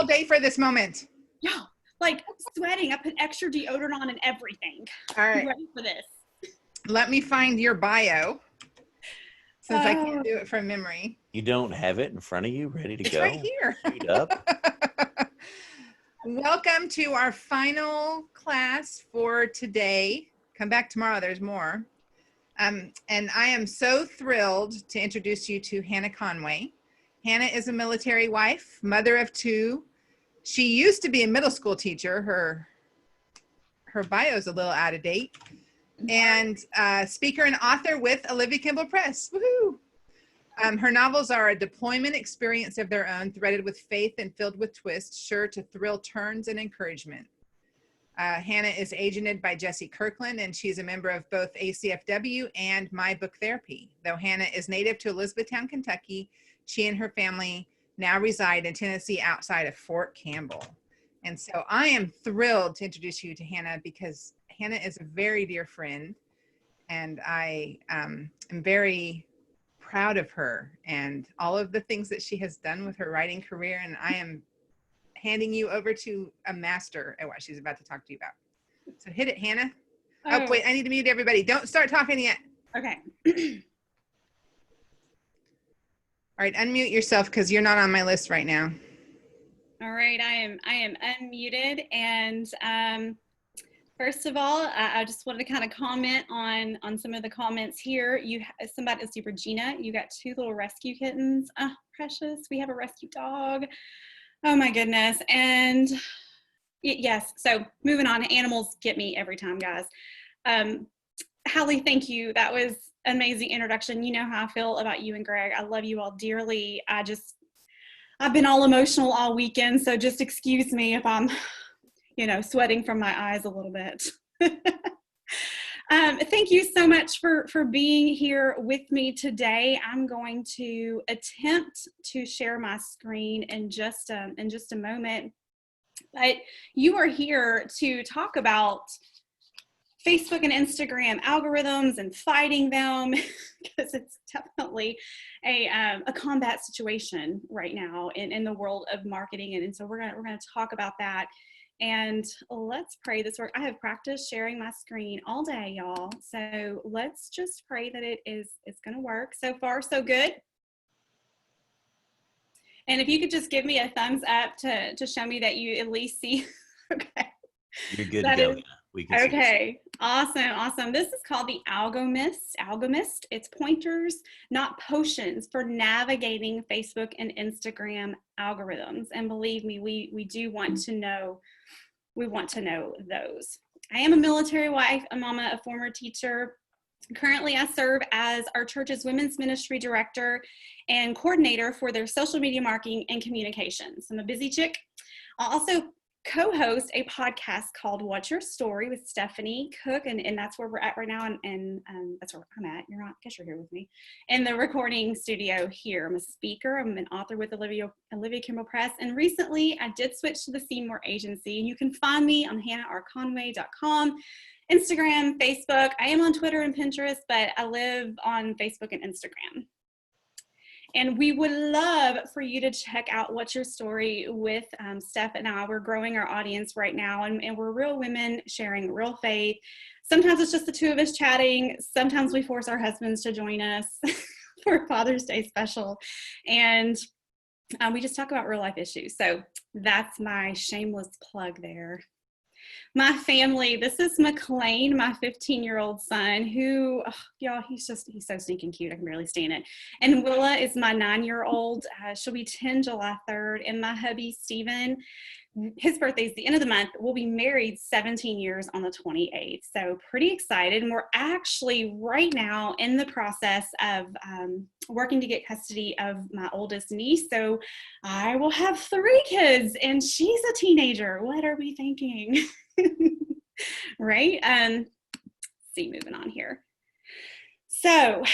all day for this moment. Yeah, like sweating. I put extra deodorant on and everything. All right. I'm ready for this. Let me find your bio, since I can't do it from memory. You don't have it in front of you, ready to It's go? right here. Queued up. Welcome to our final class for today. Come back tomorrow, there's more. And I am so thrilled to introduce you to Hannah Conway. Hannah is a military wife, mother of two. She used to be a middle school teacher. Her bio is a little out of date. And speaker and author with Olivia Kimball Press. Woohoo! Her novels are a deployment experience of their own, threaded with faith and filled with twists, sure to thrill turns and encouragement. Hannah is agented by Jesse Kirkland, and she's a member of both ACFW and My Book Therapy. Though Hannah is native to Elizabethtown, Kentucky, she and her family now reside in Tennessee outside of Fort Campbell. And so I am thrilled to introduce you to Hannah because Hannah is a very dear friend, and I am very proud of her and all of the things that she has done with her writing career. And I am handing you over to a master at what she's about to talk to you about. So hit it, Hannah. Oh, wait, I need to mute everybody. Don't start talking yet. Okay. All right, unmute yourself because you're not on my list right now. All right, I am unmuted, and first of all, I just wanted to kind of comment on some of the comments here. Somebody, let's see, Regina, you got 2 little rescue kittens. Oh, precious. We have a rescue dog. Oh my goodness. And yes, so moving on, animals get me every time, guys. Hallie, thank you. That was an amazing introduction. You know how I feel about you and Greg. I love you all dearly. I've been all emotional all weekend, so just excuse me if I'm, sweating from my eyes a little bit. Thank you so much for being here with me today. I'm going to attempt to share my screen in just a moment, but you are here to talk about Facebook and Instagram algorithms and fighting them because it's definitely a combat situation right now in the world of marketing, and so we're gonna talk about that. And let's pray this work. I have practiced sharing my screen all day, y'all. So let's just pray that it's going to work. So far, so good. And if you could just give me a thumbs up to show me that you at least see. Okay. You're good to go. We can okay. Awesome. This is called the Alog-Mist. It's pointers, not potions, for navigating Facebook and Instagram algorithms. And believe me, we do want to know. We want to know those. I am a military wife, a mama, a former teacher. Currently, I serve as our church's women's ministry director and coordinator for their social media marketing and communications. I'm a busy chick. I also co-host a podcast called What's Your Story with Stephanie Cook, and that's where we're at right now, and that's where I'm at. I guess you're here with me in the recording studio here. I'm a speaker. I'm an author with Olivia Kimball Press, and recently I did switch to the Seymour Agency, and you can find me on hannahconway.com, Instagram, Facebook. I am on Twitter and Pinterest, but I live on Facebook and Instagram. And we would love for you to check out What's Your Story with Steph and I. We're growing our audience right now, and we're real women sharing real faith. Sometimes it's just the two of us chatting. Sometimes we force our husbands to join us for Father's Day special. And we just talk about real life issues. So that's my shameless plug there. My family, this is McLean, my 15-year-old son, who, y'all, he's so stinking cute. I can barely stand it. And Willa is my 9-year-old. She'll be 10 July 3rd. And my hubby, Steven, his birthday is the end of the month. We'll be married 17 years on the 28th. So pretty excited. And we're actually right now in the process of working to get custody of my oldest niece. So I will have 3 kids and she's a teenager. What are we thinking? Right? See, moving on here. So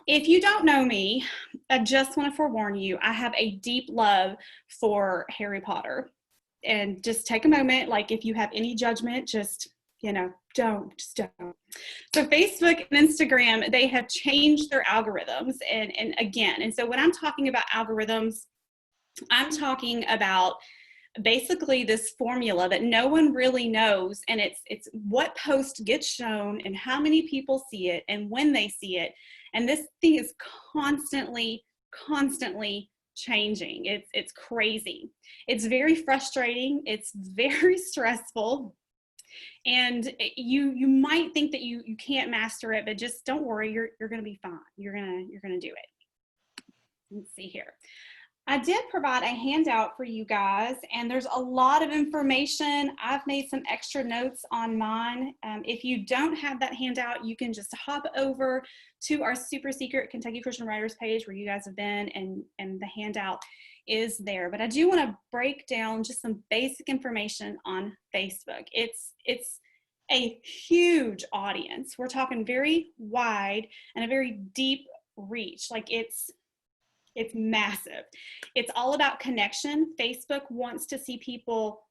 if you don't know me, I just want to forewarn you, I have a deep love for Harry Potter. And just take a moment, like if you have any judgment, just, don't. So Facebook and Instagram, they have changed their algorithms. And so when I'm talking about algorithms, I'm talking about basically this formula that no one really knows, and it's what post gets shown and how many people see it and when they see it. And this thing is constantly changing. It's crazy. It's very frustrating. It's very stressful. And you might think that you can't master it, but just don't worry, you're going to be fine. You're going to do it. Let's see here. I did provide a handout for you guys, and there's a lot of information. I've made some extra notes on mine. If you don't have that handout, you can just hop over to our super secret Kentucky Christian Writers page where you guys have been, and the handout is there. But I do want to break down just some basic information on Facebook. It's a huge audience. We're talking very wide and a very deep reach. Like it's massive. It's all about connection. Facebook wants to see people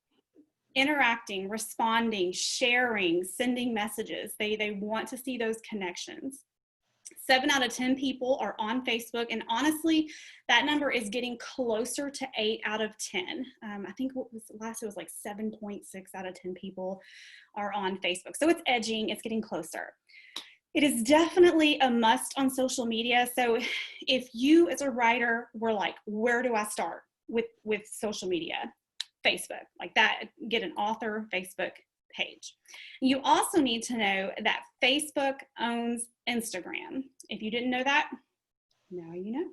interacting, responding, sharing, sending messages. They want to see those connections. 7 out of 10 people are on Facebook, and honestly, that number is getting closer to 8 out of 10. I think what was last, it was like 7.6 out of 10 people are on Facebook. So it's edging, it's getting closer. It is definitely a must on social media. So if you as a writer were like, where do I start with social media? Facebook, like that, get an author Facebook page. You also need to know that Facebook owns Instagram. If you didn't know that, now you know.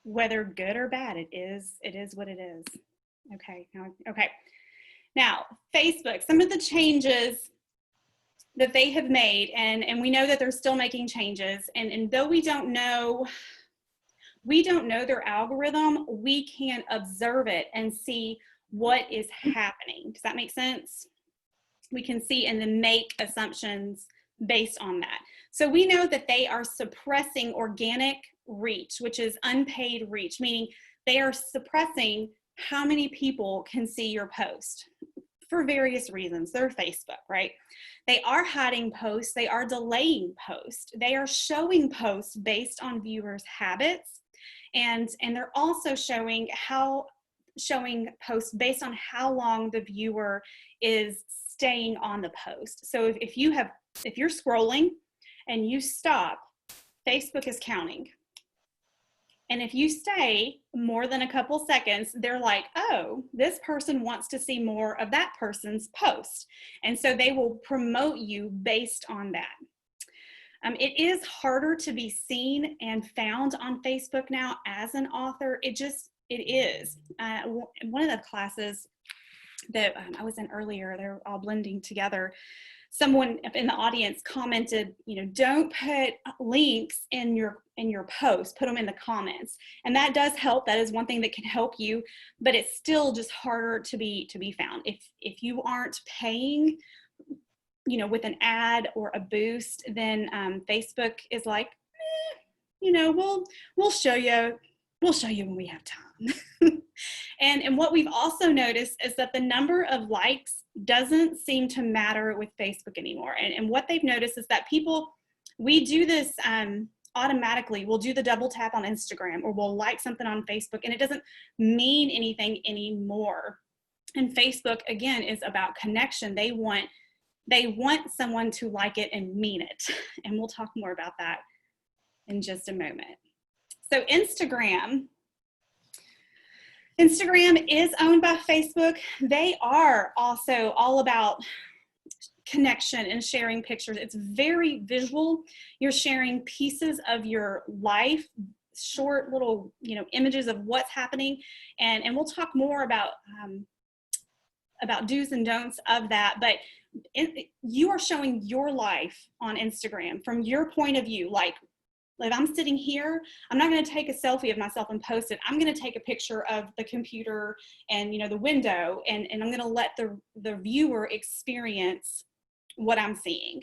Whether good or bad, it is what it is. Okay. Now, Facebook, some of the changes that they have made, and we know that they're still making changes, and though we don't know their algorithm, we can observe it and see what is happening. Does that make sense? We can see and then make assumptions based on that. So we know that they are suppressing organic reach, which is unpaid reach, meaning they are suppressing how many people can see your post for various reasons. They're Facebook, right? They are hiding posts. They are delaying posts. They are showing posts based on viewers' habits. And they're also showing posts based on how long the viewer is staying on the post. So if you're scrolling and you stop, Facebook is counting. And if you stay more than a couple seconds, they're like, oh, this person wants to see more of that person's post. And so they will promote you based on that. It is harder to be seen and found on Facebook now as an author. It is. One of the classes that I was in earlier, they're all blending together. Someone in the audience commented, don't put links in your post, put them in the comments. And that does help. That is one thing that can help you, but it's still just harder to be found. If you aren't paying, with an ad or a boost, then Facebook is like, we'll show you when we have time. And what we've also noticed is that the number of likes doesn't seem to matter with Facebook anymore. And what they've noticed is that we do this automatically. We'll do the double tap on Instagram, or we'll like something on Facebook, and it doesn't mean anything anymore. And Facebook, again, is about connection. They want someone to like it and mean it. And we'll talk more about that in just a moment. So Instagram is owned by Facebook. They are also all about connection and sharing pictures. It's very visual. You're sharing pieces of your life, short little, images of what's happening. And we'll talk more about do's and don'ts of that. But you are showing your life on Instagram from your point of view. Like if I'm sitting here, I'm not going to take a selfie of myself and post it. I'm going to take a picture of the computer and the window, and I'm going to let the viewer experience what I'm seeing.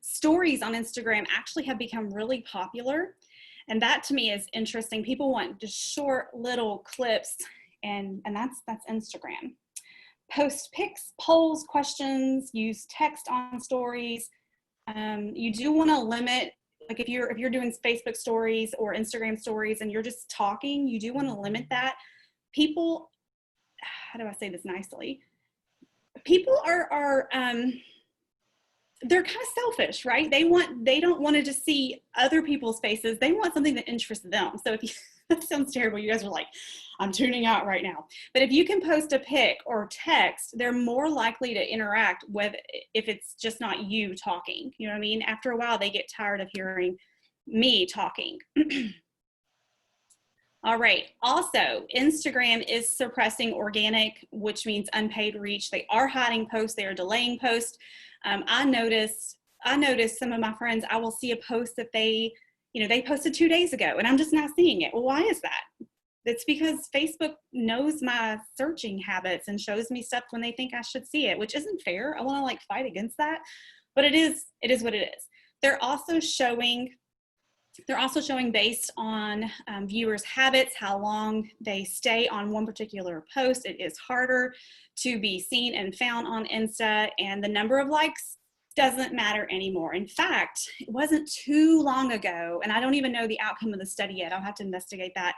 Stories on Instagram actually have become really popular, and that to me is interesting. People want just short little clips, and that's Instagram. Post pics, polls, questions, use text on stories. You do want to limit, like if you're doing Facebook stories or Instagram stories and you're just talking, you do want to limit that people, how do I say this nicely? People are they're kind of selfish, right? They don't want to just see other people's faces. They want something that interests them. So if you, that sounds terrible. You guys are like, I'm tuning out right now. But if you can post a pic or text, they're more likely to interact with if it's just not you talking. You know what I mean? After a while, they get tired of hearing me talking. All right. Also, Instagram is suppressing organic, which means unpaid reach. They are hiding posts. They are delaying posts. I noticed some of my friends, I will see a post that they posted 2 days ago and I'm just not seeing it. Well, why is that? It's because Facebook knows my searching habits and shows me stuff when they think I should see it, which isn't fair. I want to fight against that, but it is what it is. They're also showing based on viewers' habits, how long they stay on one particular post. It is harder to be seen and found on Insta, and the number of likes doesn't matter anymore. In fact, it wasn't too long ago, and I don't even know the outcome of the study yet. I'll have to investigate that.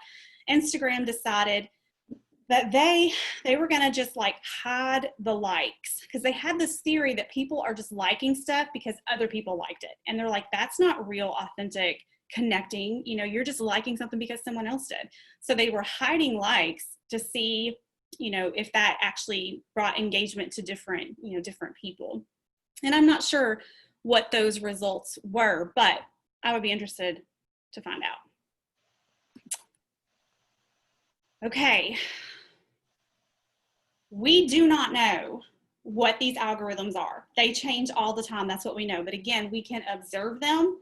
Instagram decided that they were going to just hide the likes, because they had this theory that people are just liking stuff because other people liked it. And they're like, that's not real, authentic connecting. You're just liking something because someone else did. So they were hiding likes to see, if that actually brought engagement to different people. And I'm not sure what those results were, but I would be interested to find out. Okay. We do not know what these algorithms are. They change all the time. That's what we know. But again, we can observe them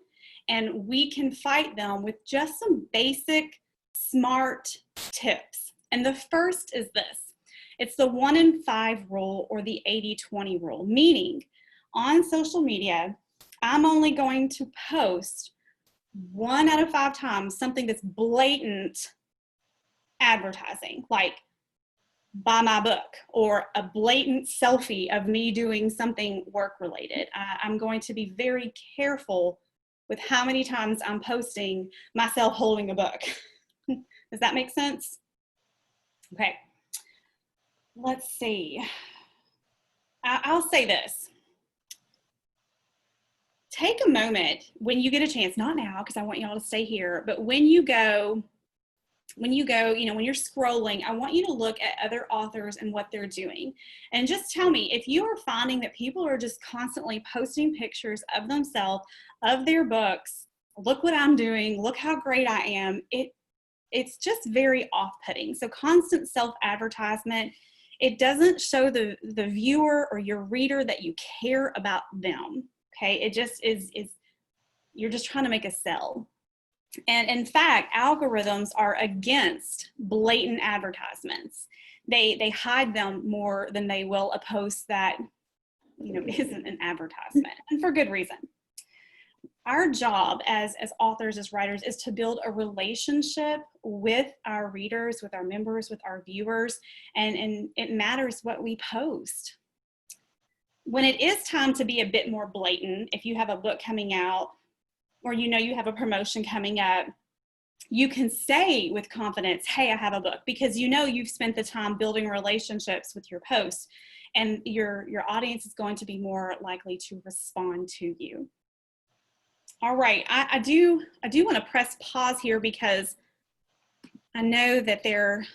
and we can fight them with just some basic smart tips. And the first is this. It's the 1 in 5 rule, or the 80-20 rule, meaning on social media, I'm only going to post 1 out of 5 times something that's blatant advertising, like buy my book, or a blatant selfie of me doing something work related. I'm going to be very careful with how many times I'm posting myself holding a book. Does that make sense? Okay, let's see. I'll say this. Take a moment when you get a chance, not now because I want y'all to stay here, but when you go, when you're scrolling, I want you to look at other authors and what they're doing. And just tell me if you are finding that people are just constantly posting pictures of themselves, of their books. Look what I'm doing. Look how great I am. It's just very off-putting. So constant self-advertisement, it doesn't show the viewer or your reader that you care about them. Okay, it just is you're just trying to make a sell. And in fact, algorithms are against blatant advertisements. They hide them more than they will a post that isn't an advertisement, and for good reason. Our job as authors, as writers, is to build a relationship with our readers, with our members, with our viewers, and it matters what we post. When it is time to be a bit more blatant, if you have a book coming out, or you have a promotion coming up, you can say with confidence, hey, I have a book, because you've spent the time building relationships with your posts, and your audience is going to be more likely to respond to you. All right, I do want to press pause here because I know that there's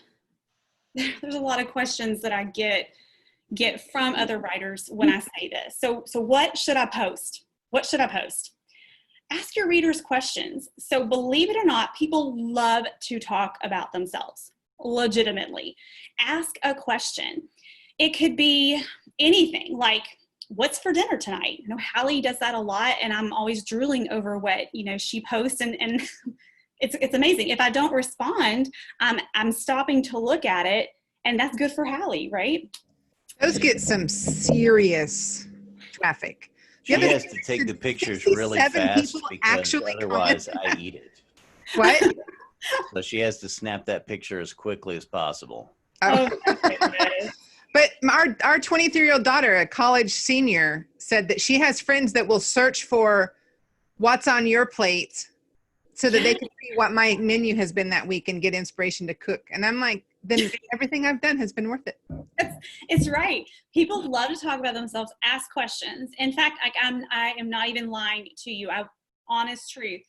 a lot of questions that I get from other writers when I say this. So what should I post? What should I post? Ask your readers questions. So believe it or not, people love to talk about themselves, legitimately. Ask a question. It could be anything, like, what's for dinner tonight? Hallie does that a lot, and I'm always drooling over what, she posts, and it's amazing. If I don't respond, I'm stopping to look at it, and that's good for Hallie, right? Those get some serious traffic. She has to take the pictures really fast because otherwise I eat it. What? So she has to snap that picture as quickly as possible. Oh. But our 23-year-old daughter, a college senior, said that she has friends that will search for what's on your plate so that they can see what my menu has been that week and get inspiration to cook. And I'm like, then everything I've done has been worth it. It's right. People love to talk about themselves, ask questions. In fact, I am not even lying to you. Honest truth.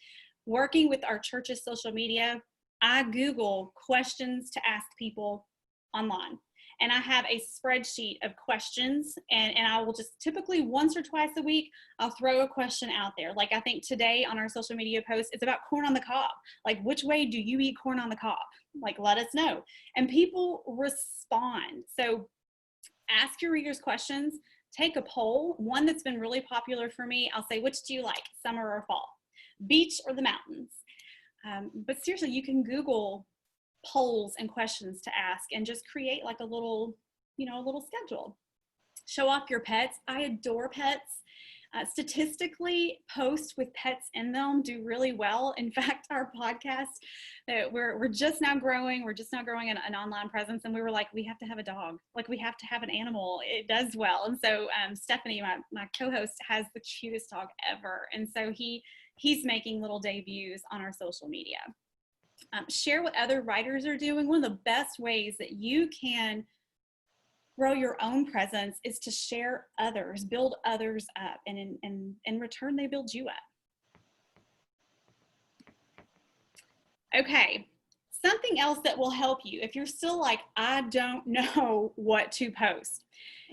Working with our church's social media, I Google questions to ask people online. And I have a spreadsheet of questions, and I will just typically once or twice a week, I'll throw a question out there. Like I think today on our social media post, it's about corn on the cob. Like, which way do you eat corn on the cob? Like, let us know. And people respond. So ask your readers questions, take a poll. One that's been really popular for me, I'll say, which do you like, summer or fall? Beach or the mountains? But seriously, you can Google polls and questions to ask and just create like a little schedule. Show off your pets. I adore pets. Statistically, posts with pets in them do really well. In fact, our podcast, we're just now growing. We're just now growing an online presence, and we were like, we have to have a dog. Like, we have to have an animal. It does well. And so Stephanie, my co-host, has the cutest dog ever. And so he's making little debuts on our social media. Share what other writers are doing. One of the best ways that you can grow your own presence is to share others, build others up, and in return, they build you up. Okay, something else that will help you if you're still like, I don't know what to post.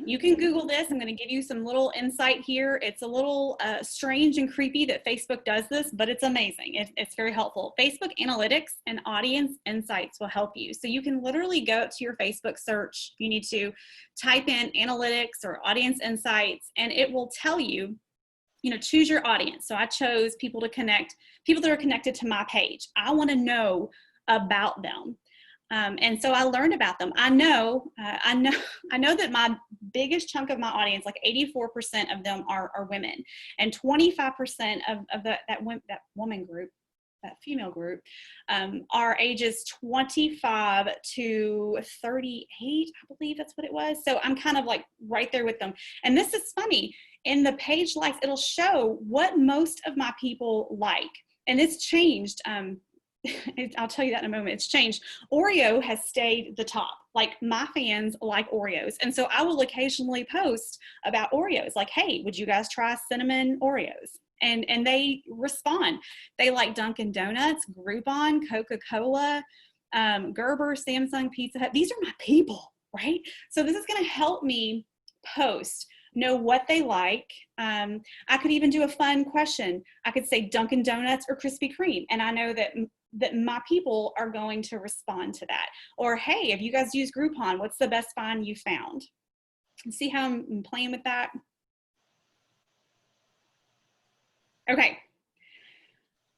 You can Google this. I'm going to give you some little insight here. It's a little strange and creepy that Facebook does this, but it's amazing. It's very helpful. Facebook analytics and audience insights will help you. So you can literally go to your Facebook search. You need to type in analytics or audience insights, and it will tell you, choose your audience. So I chose people that are connected to my page. I want to know about them. And so I learned about them. I know that my biggest chunk of my audience, like 84% of them are women, and 25% of that woman group, that female group, are ages 25 to 38, I believe that's what it was. So I'm kind of like right there with them. And this is funny. In the page likes, it'll show what most of my people like. And it's changed. I'll tell you that in a moment. It's changed. Oreo has stayed the top. Like, my fans like Oreos. And so I will occasionally post about Oreos. Like, hey, would you guys try cinnamon Oreos? And they respond. They like Dunkin' Donuts, Groupon, Coca-Cola, Gerber, Samsung, Pizza Hut. These are my people, right? So this is going to help me post, know what they like. I could even do a fun question. I could say Dunkin' Donuts or Krispy Kreme. And I know that my people are going to respond to that. Or, hey, if you guys use Groupon, what's the best find you found? See how I'm playing with that? Okay.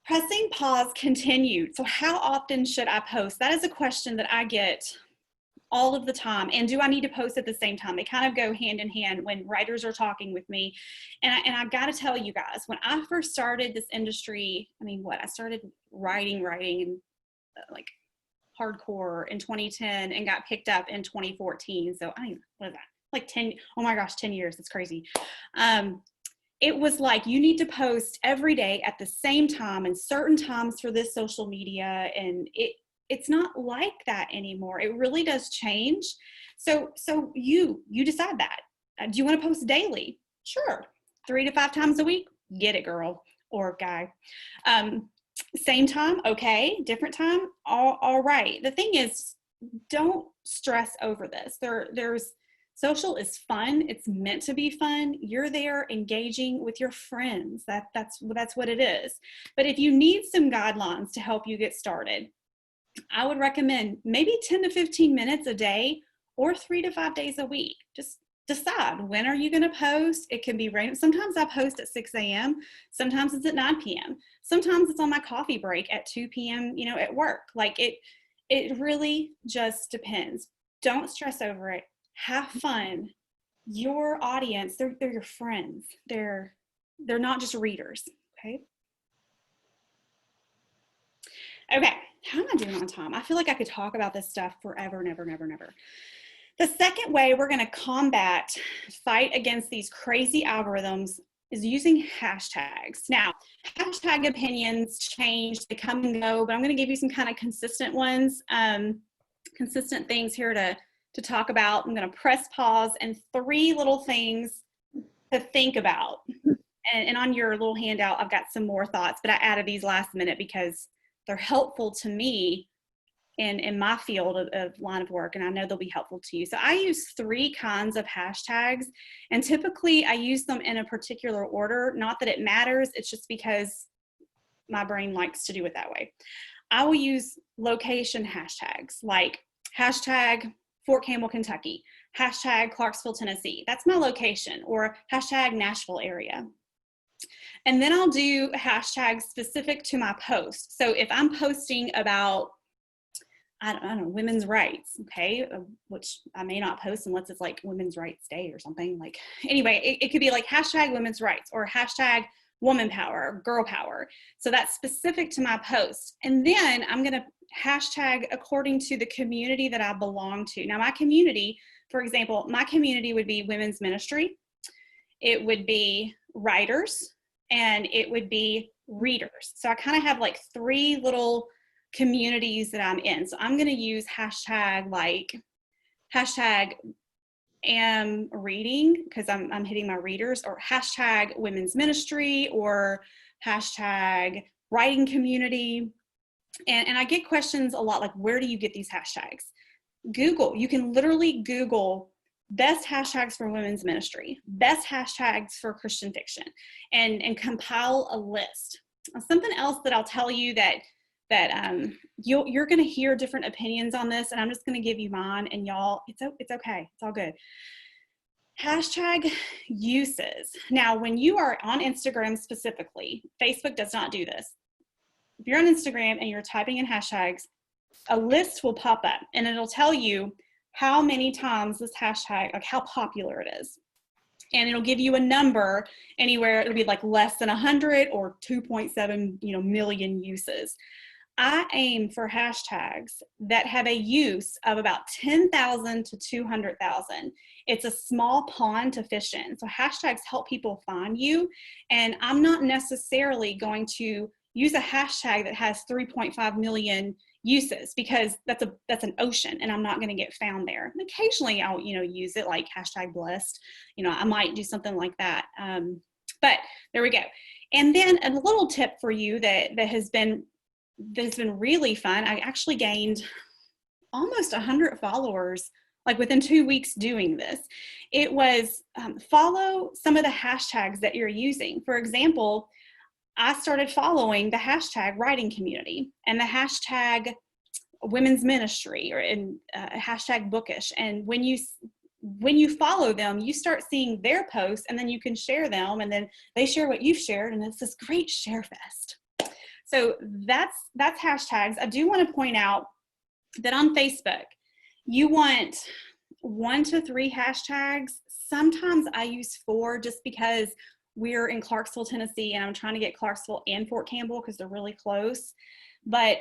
Pressing pause continued. So how often should I post? That is a question that I get all of the time. And do I need to post at the same time? They kind of go hand in hand when writers are talking with me. And I've got to tell you guys, when I first started this industry, I started writing and like hardcore in 2010 and got picked up in 2014. So what is that? Like 10, oh my gosh, 10 years. It's crazy. It was like, you need to post every day at the same time and certain times for this social media. And it's not like that anymore. It really does change. So you decide that. Do you want to post daily? Sure. 3 to 5 times a week? Get it, girl or guy. Same time? Okay. Different time? All right. The thing is, don't stress over this. Social is fun. It's meant to be fun. You're there engaging with your friends. That's what it is. But if you need some guidelines to help you get started, I would recommend maybe 10 to 15 minutes a day or 3 to 5 days a week. Just decide, when are you going to post? It can be random. Sometimes I post at 6 a.m. Sometimes it's at 9 p.m. Sometimes it's on my coffee break at 2 p.m., at work. Like, it really just depends. Don't stress over it. Have fun. Your audience, they're your friends. They're not just readers. Okay, how am I doing on time? I feel like I could talk about this stuff forever, never. The second way we're going to fight against these crazy algorithms is using hashtags. Now, hashtag opinions change, they come and go, but I'm going to give you some kind of consistent ones. consistent things here to talk about. I'm going to press pause and 3 little things to think about. And on your little handout, I've got some more thoughts, but I added these last minute because they're helpful to me in my field of line of work, and I know they'll be helpful to you. So I use 3 kinds of hashtags, and typically I use them in a particular order. Not that it matters, it's just because my brain likes to do it that way. I will use location hashtags like hashtag Fort Campbell, Kentucky, hashtag Clarksville, Tennessee. That's my location, or hashtag Nashville area. And then I'll do hashtags specific to my post. So if I'm posting about, I don't know, women's rights, okay, which I may not post unless it's like Women's Rights Day or something. Like, anyway, it could be like hashtag women's rights or hashtag woman power, or girl power. So that's specific to my post. And then I'm going to hashtag according to the community that I belong to. Now, my community, for example, my community would be women's ministry. It would be writers, and it would be readers. So I kind of have like 3 little communities that I'm in. So I'm going to use hashtag am reading, because I'm hitting my readers, or hashtag women's ministry, or hashtag writing community. And I get questions a lot like, where do you get these hashtags? Google. You can literally Google best hashtags for women's ministry, best hashtags for Christian fiction, and compile a list. Something else that I'll tell you that you're going to hear different opinions on this, and I'm just going to give you mine, and y'all, it's okay. It's all good. Hashtag uses. Now, when you are on Instagram specifically, Facebook does not do this. If you're on Instagram and you're typing in hashtags, a list will pop up, and it'll tell you how many times this hashtag, like how popular it is. And it'll give you a number anywhere. It'll be like less than 100 or 2.7, million uses. I aim for hashtags that have a use of about 10,000 to 200,000. It's a small pond to fish in. So hashtags help people find you. And I'm not necessarily going to use a hashtag that has 3.5 million uses, because that's an ocean, and I'm not going to get found there. And occasionally I'll use it, like hashtag blessed. I might do something like that. But there we go. And then a little tip for you that has been really fun. I actually gained almost 100 followers like within 2 weeks doing this. It was follow some of the hashtags that you're using. For example, I started following the hashtag writing community and the hashtag women's ministry, or hashtag bookish. And when you follow them, you start seeing their posts, and then you can share them, and then they share what you've shared, and it's this great share fest. So that's hashtags. I do want to point out that on Facebook, you want 1 to 3 hashtags. Sometimes I use 4 just because we're in Clarksville, Tennessee, and I'm trying to get Clarksville and Fort Campbell because they're really close. But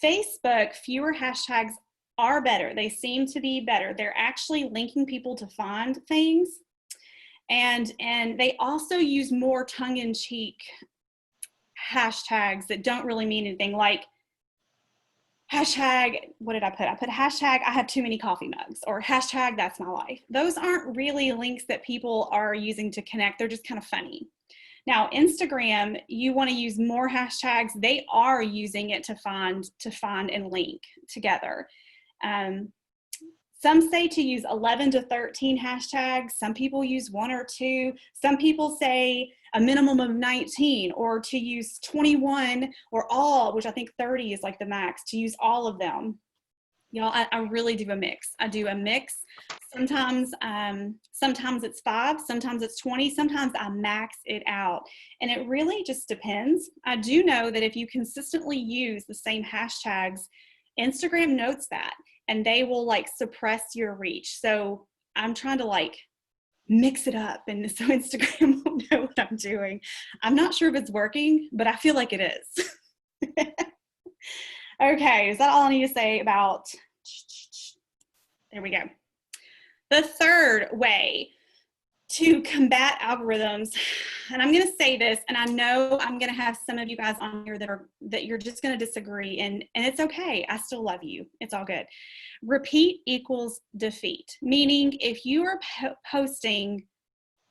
Facebook, fewer hashtags are better. They seem to be better. They're actually linking people to find things. And they also use more tongue-in-cheek hashtags that don't really mean anything, like hashtag, what did I put? I put hashtag I have too many coffee mugs, or hashtag that's my life. Those aren't really links that people are using to connect. They're just kind of funny. Now, Instagram, you want to use more hashtags. They are using it to find and link together. Some say to use 11 to 13 hashtags. Some people use 1 or 2. Some people say a minimum of 19, or to use 21 or all, which I think 30 is like the max, to use all of them. Y'all, I really do a mix. I do a mix. Sometimes it's 5, sometimes it's 20, sometimes I max it out. And it really just depends. I do know that if you consistently use the same hashtags, Instagram notes that, and they will like suppress your reach. So I'm trying to like mix it up, and so Instagram will know what I'm doing. I'm not sure if it's working, but I feel like it is. Okay, is that all I need to say about, there we go. The third way to combat algorithms and I'm going to say this, and I know I'm going to have some of you guys on here that you're just going to disagree, and it's okay. I still love you. It's all good. Repeat equals defeat, meaning if you are posting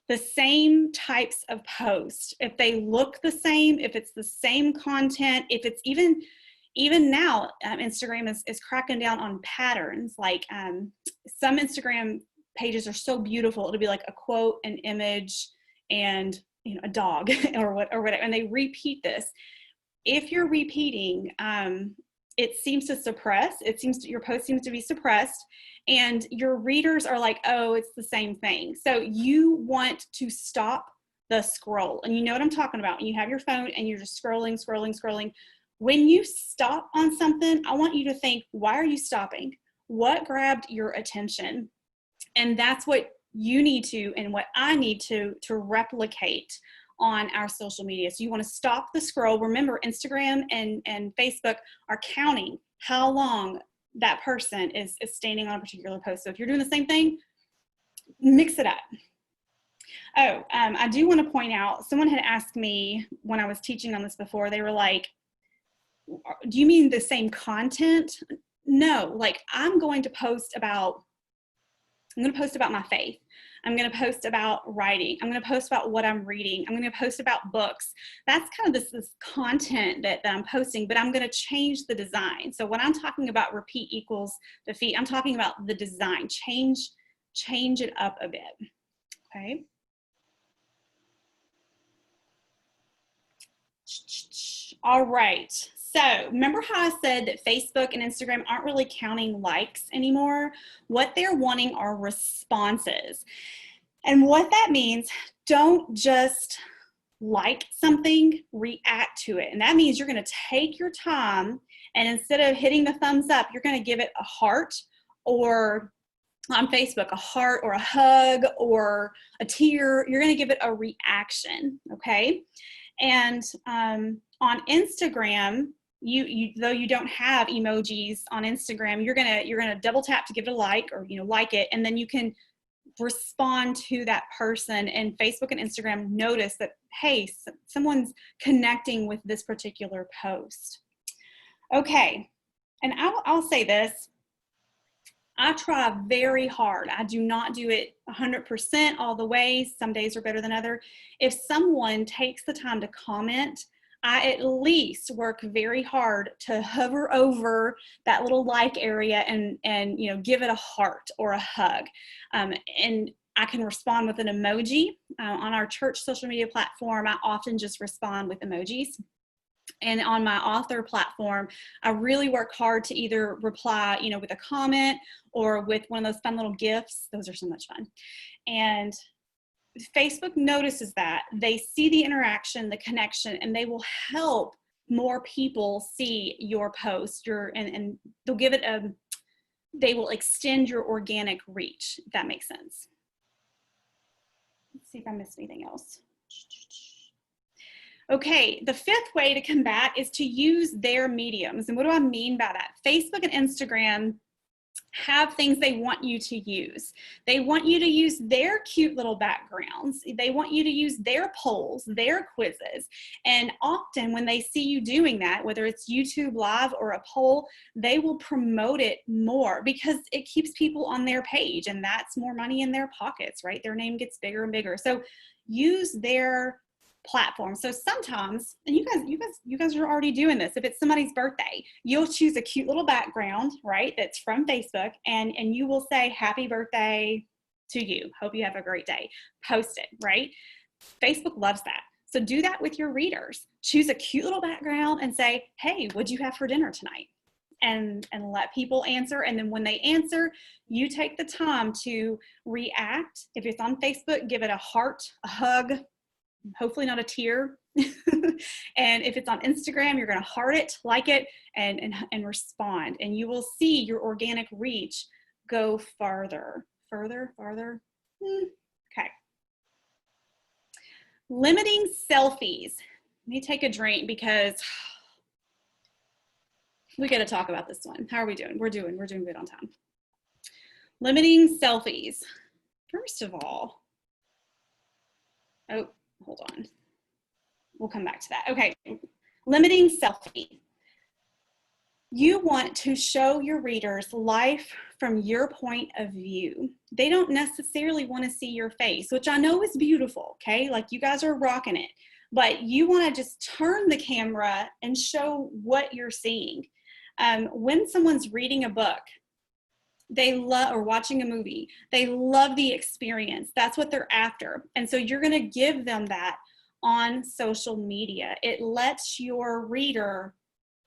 the same types of posts, if they look the same, if it's the same content, if it's even now, Instagram is cracking down on patterns. Like some Instagram pages are so beautiful. It'll be like a quote, an image, and a dog or whatever, and they repeat this. If you're repeating, it seems to suppress. Your post seems to be suppressed, and your readers are like, oh, it's the same thing. So you want to stop the scroll, and you know what I'm talking about. When you have your phone and you're just scrolling. When you stop on something, I want you to think, why are you stopping? What grabbed your attention? And that's what you need to, and what I need to replicate on our social media. So you want to stop the scroll. Remember, Instagram and Facebook are counting how long that person is standing on a particular post. So if you're doing the same thing, mix it up. Oh, I do want to point out, someone had asked me when I was teaching on this before, they were like, do you mean the same content? No, like I'm going to post about my faith. I'm going to post about writing. I'm going to post about what I'm reading. I'm going to post about books. That's kind of this content that I'm posting, but I'm going to change the design. So when I'm talking about repeat equals defeat, I'm talking about the design. Change it up a bit. Okay. All right. So remember how I said that Facebook and Instagram aren't really counting likes anymore? What they're wanting are responses. And what that means, don't just like something, react to it. And that means you're going to take your time, and instead of hitting the thumbs up, you're going to give it a heart, or on Facebook, a heart or a hug or a tear. You're going to give it a reaction. Okay. And on Instagram, you though you don't have emojis on Instagram, you're gonna double tap to give it a like, or like it, and then you can respond to that person. And Facebook and Instagram notice that, hey, someone's connecting with this particular post. Okay, and I'll say this. I try very hard. I do not do it 100% all the way. Some days are better than others. If someone takes the time to comment, I at least work very hard to hover over that little like area and give it a heart or a hug. And I can respond with an emoji. On our church social media platform, I often just respond with emojis. And on my author platform, I really work hard to either reply, with a comment or with one of those fun little GIFs. Those are so much fun. And Facebook notices that. They see the interaction, the connection, and they will help more people see your post. And they'll give it they will extend your organic reach, if that makes sense. Let's see if I missed anything else. Okay, the fifth way to combat is to use their mediums. And what do I mean by that? Facebook and Instagram have things they want you to use. They want you to use their cute little backgrounds. They want you to use their polls, their quizzes. And often when they see you doing that, whether it's YouTube Live or a poll, they will promote it more because it keeps people on their page, and that's more money in their pockets, right? Their name gets bigger and bigger. So use their platform. So sometimes, and you guys are already doing this, if it's somebody's birthday, you'll choose a cute little background, right, that's from Facebook, and you will say happy birthday to you, hope you have a great day, post it, right? Facebook loves that. So do that with your readers. Choose a cute little background and say, hey, what'd you have for dinner tonight? And let people answer. And then when they answer, you take the time to react. If it's on Facebook, give it a heart, a hug, hopefully not a tear. And if it's on Instagram, you're going to heart it, like it, and respond. And you will see your organic reach go farther. Okay. Limiting selfies. Let me take a drink because we got to talk about this one. How are we doing? We're doing good on time. Limiting selfies. First of all, hold on. We'll come back to that. Okay, limiting selfie. You want to show your readers life from your point of view. They don't necessarily want to see your face, which I know is beautiful, okay? Like you guys are rocking it, but you want to just turn the camera and show what you're seeing. When someone's reading a book, they love, or watching a movie, they love the experience. That's what they're after. And so you're going to give them that on social media. It lets your reader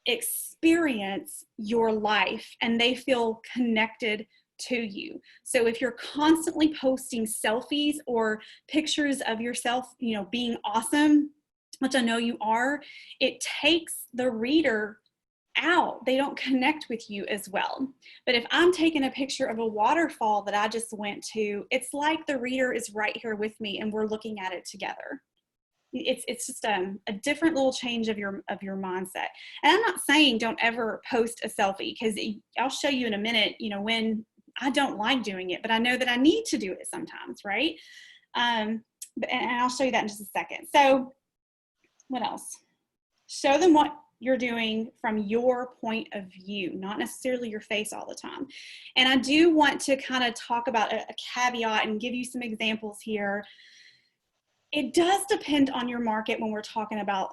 experience your life and they feel connected to you. So if you're constantly posting selfies or pictures of yourself, you know, being awesome, which I know you are, it takes the reader out. They don't connect with you as well. But if I'm taking a picture of a waterfall that I just went to, it's like the reader is right here with me and we're looking at it together. It's just a different little change of your mindset. And I'm not saying don't ever post a selfie, because I'll show you in a minute, you know, when I don't like doing it, but I know that I need to do it sometimes, right? And I'll show you that in just a second. So what else? Show them what you're doing from your point of view, not necessarily your face all the time. And I do want to kind of talk about a caveat and give you some examples here. It does depend on your market when we're talking about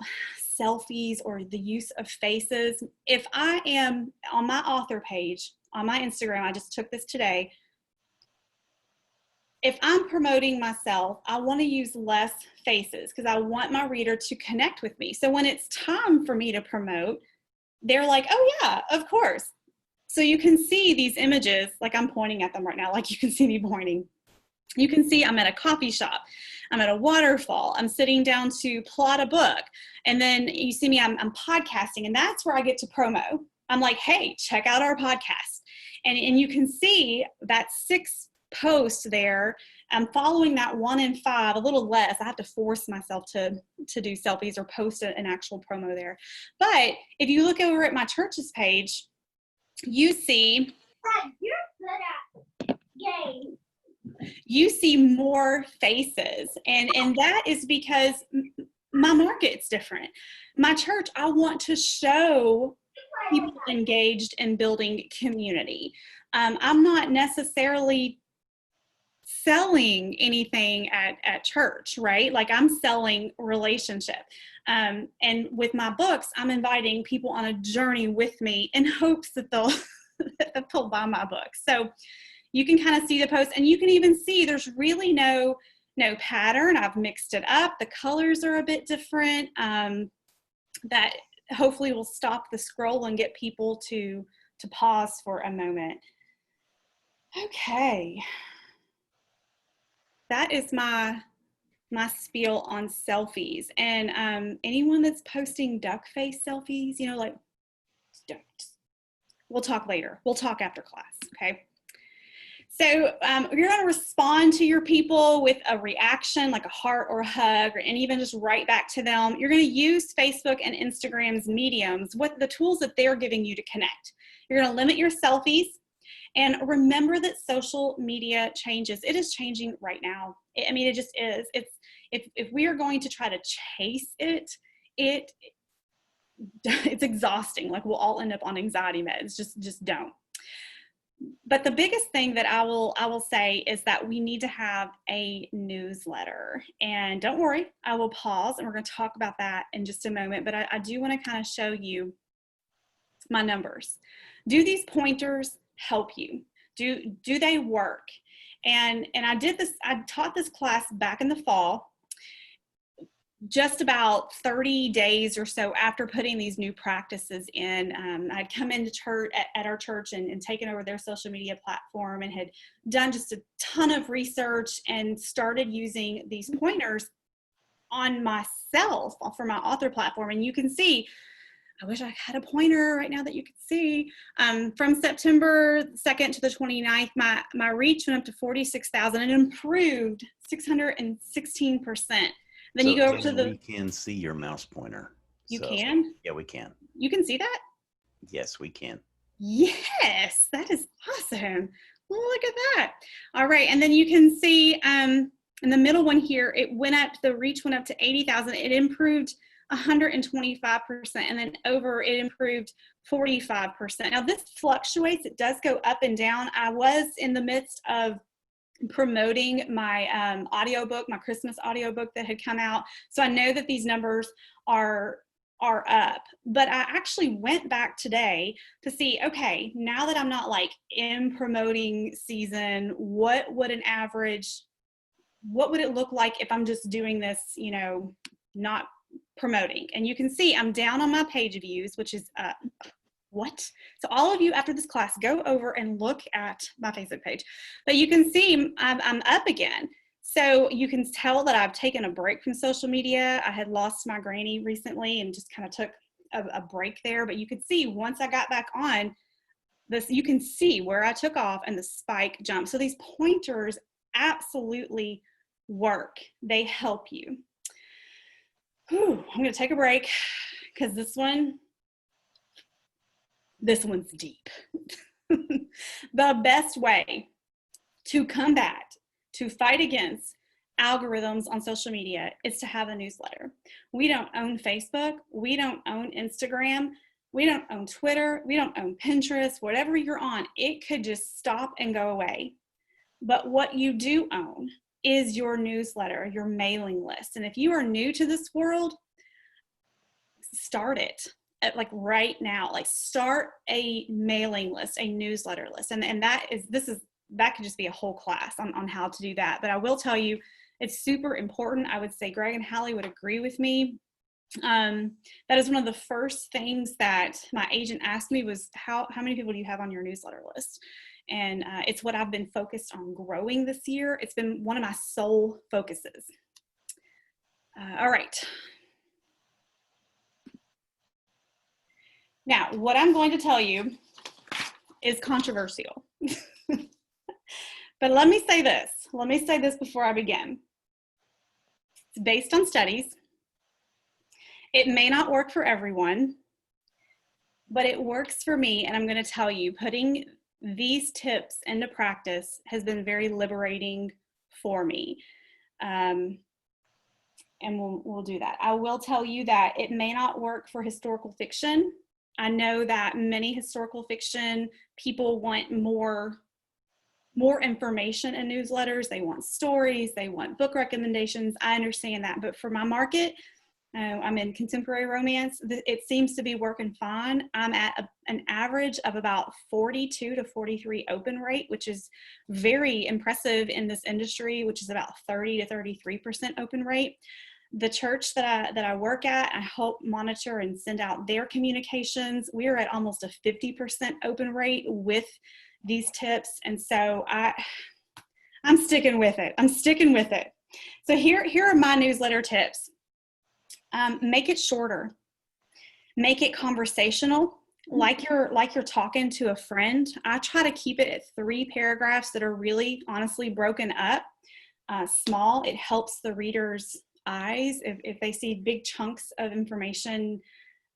selfies or the use of faces. If I am on my author page, on my Instagram, I just took this today. If I'm promoting myself, I want to use less faces because I want my reader to connect with me. So when it's time for me to promote, they're like, oh yeah, of course. So you can see these images, like I'm pointing at them right now, like you can see me pointing. You can see I'm at a coffee shop, I'm at a waterfall, I'm sitting down to plot a book, and then you see me, I'm podcasting, and that's where I get to promo. I'm like, hey, check out our podcast. And you can see that 6 posts there. I'm following that 1 in 5, a little less. I have to force myself to do selfies or post an actual promo there. But if you look over at my church's page, you see, you're good at games. You see more faces, and that is because my market's different. My church, I want to show people engaged in building community. I'm not necessarily selling anything at church, right? Like I'm selling relationship. And with my books, I'm inviting people on a journey with me in hopes that they'll buy my book. So you can kind of see the post, and you can even see there's really no pattern. I've mixed it up. The colors are a bit different. That hopefully will stop the scroll and get people to pause for a moment. Okay. That is my spiel on selfies. And anyone that's posting duck face selfies, you know, like, don't. We'll talk later. We'll talk after class, okay? So you're going to respond to your people with a reaction, like a heart or a hug, and even just write back to them. You're going to use Facebook and Instagram's mediums, what the tools that they're giving you to connect. You're going to limit your selfies. And remember that social media changes. It is changing right now. I mean, it just is. If we are going to try to chase it, it's exhausting. Like we'll all end up on anxiety meds. Just don't. But the biggest thing that I will say is that we need to have a newsletter. And don't worry, I will pause and we're going to talk about that in just a moment. But I do want to kind of show you my numbers. Do these pointers help you? Do they work? And I taught this class back in the fall, just about 30 days or so after putting these new practices in. I'd come into church at our church and taken over their social media platform and had done just a ton of research and started using these pointers on myself for my author platform. And you can see, I wish I had a pointer right now that you could see. From September 2nd to the 29th, my reach went up to 46,000 and improved 616%. Then you go over to we can see your mouse pointer. You can? Yeah, we can. You can see that? Yes, we can. Yes, that is awesome. Well, look at that. All right, and then you can see in the middle one here, it went up, the reach went up to 80,000. It improved 125%, and then over it improved 45%. Now this fluctuates, it does go up and down. I was in the midst of promoting my audiobook, my Christmas audiobook that had come out. So I know that these numbers are up, but I actually went back today to see, okay, now that I'm not like in promoting season, what would it look like if I'm just doing this, you know, not promoting? And you can see I'm down on my page views, which is up. What? So all of you after this class, go over and look at my Facebook page. But you can see I'm up again. So you can tell that I've taken a break from social media. I had lost my granny recently and just kind of took a break there. But you could see once I got back on this, you can see where I took off and the spike jumped. So these pointers absolutely work. They help you. Whew, I'm going to take a break because this one's deep. The best way to combat, to fight against algorithms on social media is to have a newsletter. We don't own Facebook. We don't own Instagram. We don't own Twitter. We don't own Pinterest. Whatever you're on, it could just stop and go away. But what you do own is your newsletter, your mailing list. And if you are new to this world, start it. Like right now, like start a mailing list, a newsletter list. And that could just be a whole class on how to do that. But I will tell you, it's super important. I would say Greg and Hallie would agree with me. That is one of the first things that my agent asked me was, how many people do you have on your newsletter list? And it's what I've been focused on growing this year. It's been one of my sole focuses. All right. Now, what I'm going to tell you is controversial. But let me say this. Let me say this before I begin. It's based on studies. It may not work for everyone, but it works for me. And I'm going to tell you, putting these tips into practice has been very liberating for me. And we'll do that. I will tell you that it may not work for historical fiction. I know that many historical fiction people want more information in newsletters. They want stories, they want book recommendations. I understand that, but for my market, I'm in contemporary romance. It seems to be working fine. I'm at an average of about 42 to 43 open rate, which is very impressive in this industry, which is about 30 to 33% open rate. The church that I work at, I help monitor and send out their communications. We are at almost a 50% open rate with these tips. And so I'm sticking with it. I'm sticking with it. So here are my newsletter tips. Make it shorter. Make it conversational, like you're talking to a friend. I try to keep it at 3 paragraphs that are really honestly broken up, small. It helps the reader's eyes if they see big chunks of information.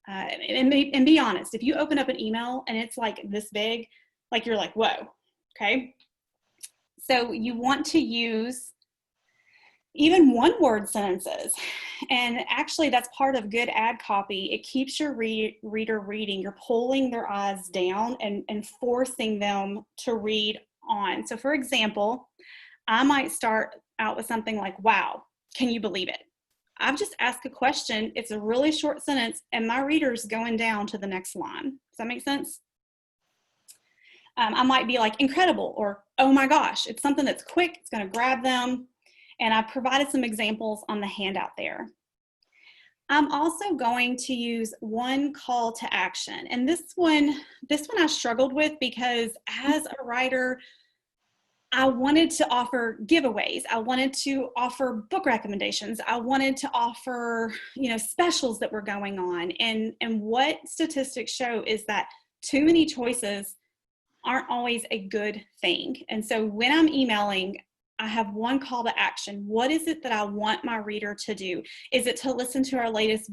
And be honest, if you open up an email and it's like this big, like you're like, whoa, okay? So you want to use even one-word sentences. And actually that's part of good ad copy. It keeps your reader reading. You're pulling their eyes down and forcing them to read on. So for example, I might start out with something like, wow, can you believe it? I've just asked a question. It's a really short sentence and my reader's going down to the next line. Does that make sense? I might be like incredible or, oh my gosh, it's something that's quick. It's going to grab them. And I've provided some examples on the handout there. I'm also going to use one call to action. And this one I struggled with because as a writer, I wanted to offer giveaways. I wanted to offer book recommendations. I wanted to offer, specials that were going on. And what statistics show is that too many choices aren't always a good thing. And so when I'm emailing, I have one call to action. What is it that I want my reader to do? Is it to listen to our latest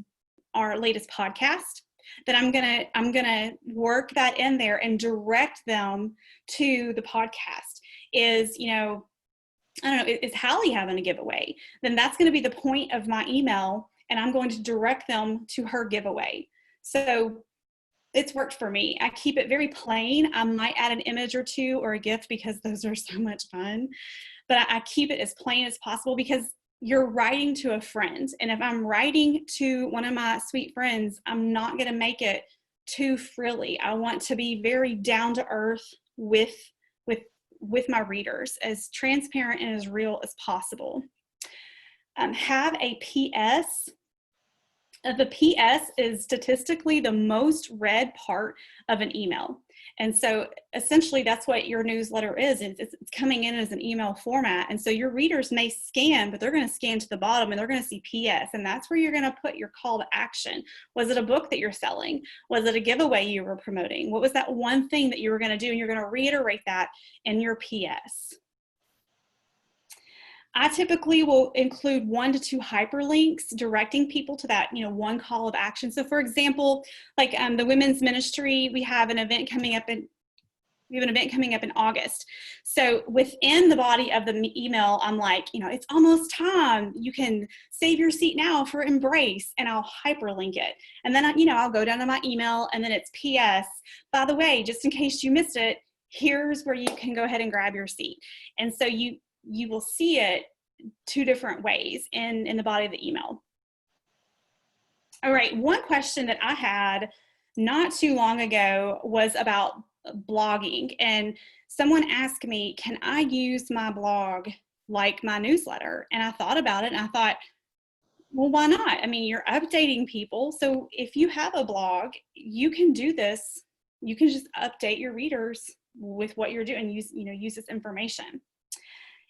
podcast? Then I'm gonna work that in there and direct them to the podcast. Is I don't know, is Hallie having a giveaway? Then that's going to be the point of my email, and I'm going to direct them to her giveaway. So it's worked for me. I keep it very plain. I might add an image or two or a gift because those are so much fun, but I keep it as plain as possible because you're writing to a friend. And if I'm writing to one of my sweet friends, I'm not going to make it too frilly. I want to be very down to earth with my readers, as transparent and as real as possible. Have a PS. The PS is statistically the most read part of an email. And so essentially that's what your newsletter is. It's coming in as an email format. And so your readers may scan, but they're going to scan to the bottom and they're going to see PS. And that's where you're going to put your call to action. Was it a book that you're selling? Was it a giveaway you were promoting? What was that one thing that you were going to do? And you're going to reiterate that in your PS. I typically will include 1 to 2 hyperlinks directing people to that, one call of action. So for example, like the women's ministry, we have an event coming up in August. So within the body of the email, I'm like, it's almost time. You can save your seat now for Embrace, and I'll hyperlink it. And then, I'll go down to my email, and then it's PS. By the way, just in case you missed it, here's where you can go ahead and grab your seat. And so you will see it 2 different ways in the body of the email. All right, one question that I had not too long ago was about blogging, and someone asked me, can I use my blog like my newsletter? And I thought about it, and I thought, well, why not? I mean, you're updating people. So if you have a blog, you can do this. You can just update your readers with what you're doing, use this information.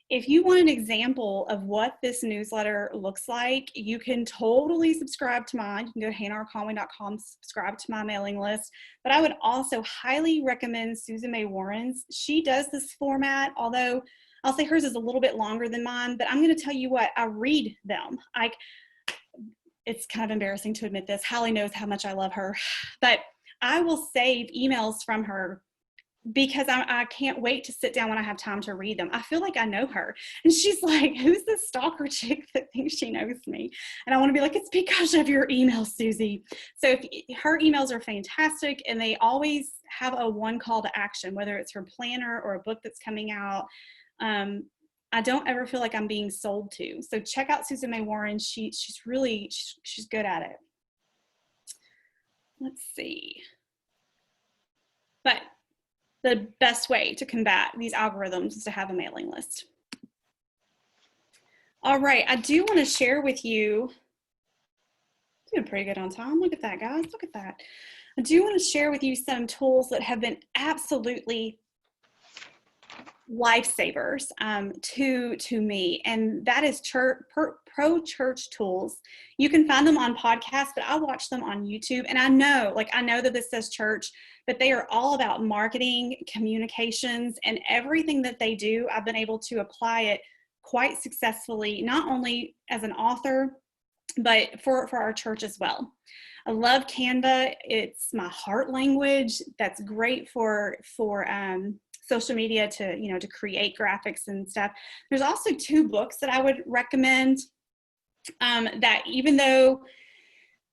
If you want an example of what this newsletter looks like, you can totally subscribe to mine. You can go to hannahconway.com, subscribe to my mailing list. But I would also highly recommend Susan May Warren's. She does this format, although I'll say hers is a little bit longer than mine, but I'm going to tell you what, I read them. It's kind of embarrassing to admit this. Hallie knows how much I love her, but I will save emails from her because I can't wait to sit down when I have time to read them. I feel like I know her. And she's like, who's this stalker chick that thinks she knows me? And I want to be like, it's because of your emails, Susie. So her emails are fantastic, and they always have a 1 call to action, whether it's her planner or a book that's coming out. I don't ever feel like I'm being sold to. So check out Susan May Warren. She's good at it. Let's see. But the best way to combat these algorithms is to have a mailing list. All right, I do want to share with you, doing pretty good on time. Look at that, guys, look at that. I do want to share with you some tools that have been absolutely lifesavers to me, and that is pro church tools. You can find them on podcasts, but I watch them on YouTube, and I know that this says church, but they are all about marketing, communications, and everything that they do. I've been able to apply it quite successfully, not only as an author, but for our church as well. I love Canva. It's my heart language. That's great for social media to create graphics and stuff. There's also 2 books that I would recommend that even though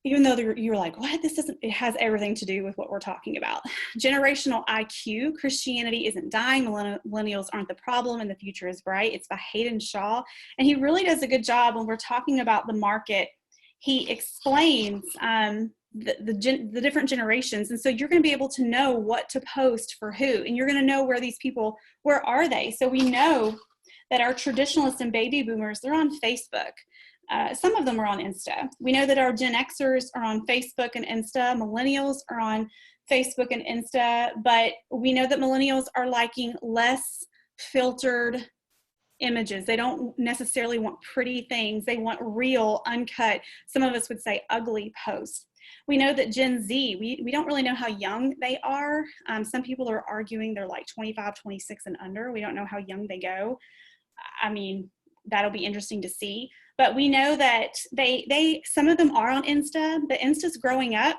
you're like, what? It has everything to do with what we're talking about. Generational IQ, Christianity Isn't Dying, Millennials Aren't the Problem, and the Future is Bright. It's by Hayden Shaw. And he really does a good job when we're talking about the market. He explains the different generations. And so you're going to be able to know what to post for who, and you're going to know where are they? So we know that our traditionalists and baby boomers, they're on Facebook. Some of them are on Insta. We know that our Gen Xers are on Facebook and Insta. Millennials are on Facebook and Insta, but we know that millennials are liking less filtered images. They don't necessarily want pretty things. They want real, uncut, some of us would say ugly posts. We know that Gen Z, we don't really know how young they are. Some people are arguing they're like 25, 26 and under. We don't know how young they go. I mean, that'll be interesting to see. But we know that some of them are on Insta, but Insta's growing up.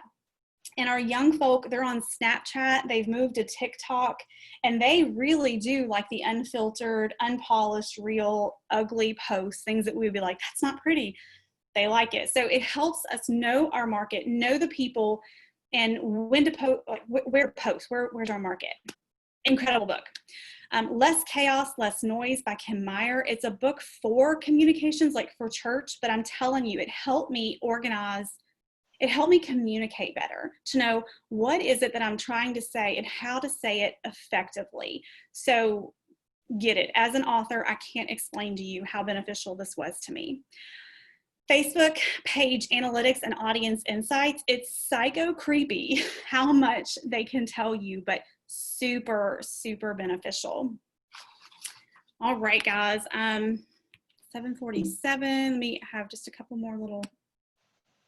And our young folk, they're on Snapchat, they've moved to TikTok, and they really do like the unfiltered, unpolished, real, ugly posts, things that we would be like, that's not pretty. They like it. So it helps us know our market, know the people, and when to post, like where to post, where's our market. Incredible book. Less Chaos, Less Noise by Kim Meyer. It's a book for communications, like for church, but I'm telling you, it helped me organize. It helped me communicate better, to know what is it that I'm trying to say and how to say it effectively. So get it. As an author, I can't explain to you how beneficial this was to me. Facebook page analytics and audience insights. It's psycho creepy how much they can tell you, but super, super beneficial. All right, guys. 7:47. Let me have just a couple more little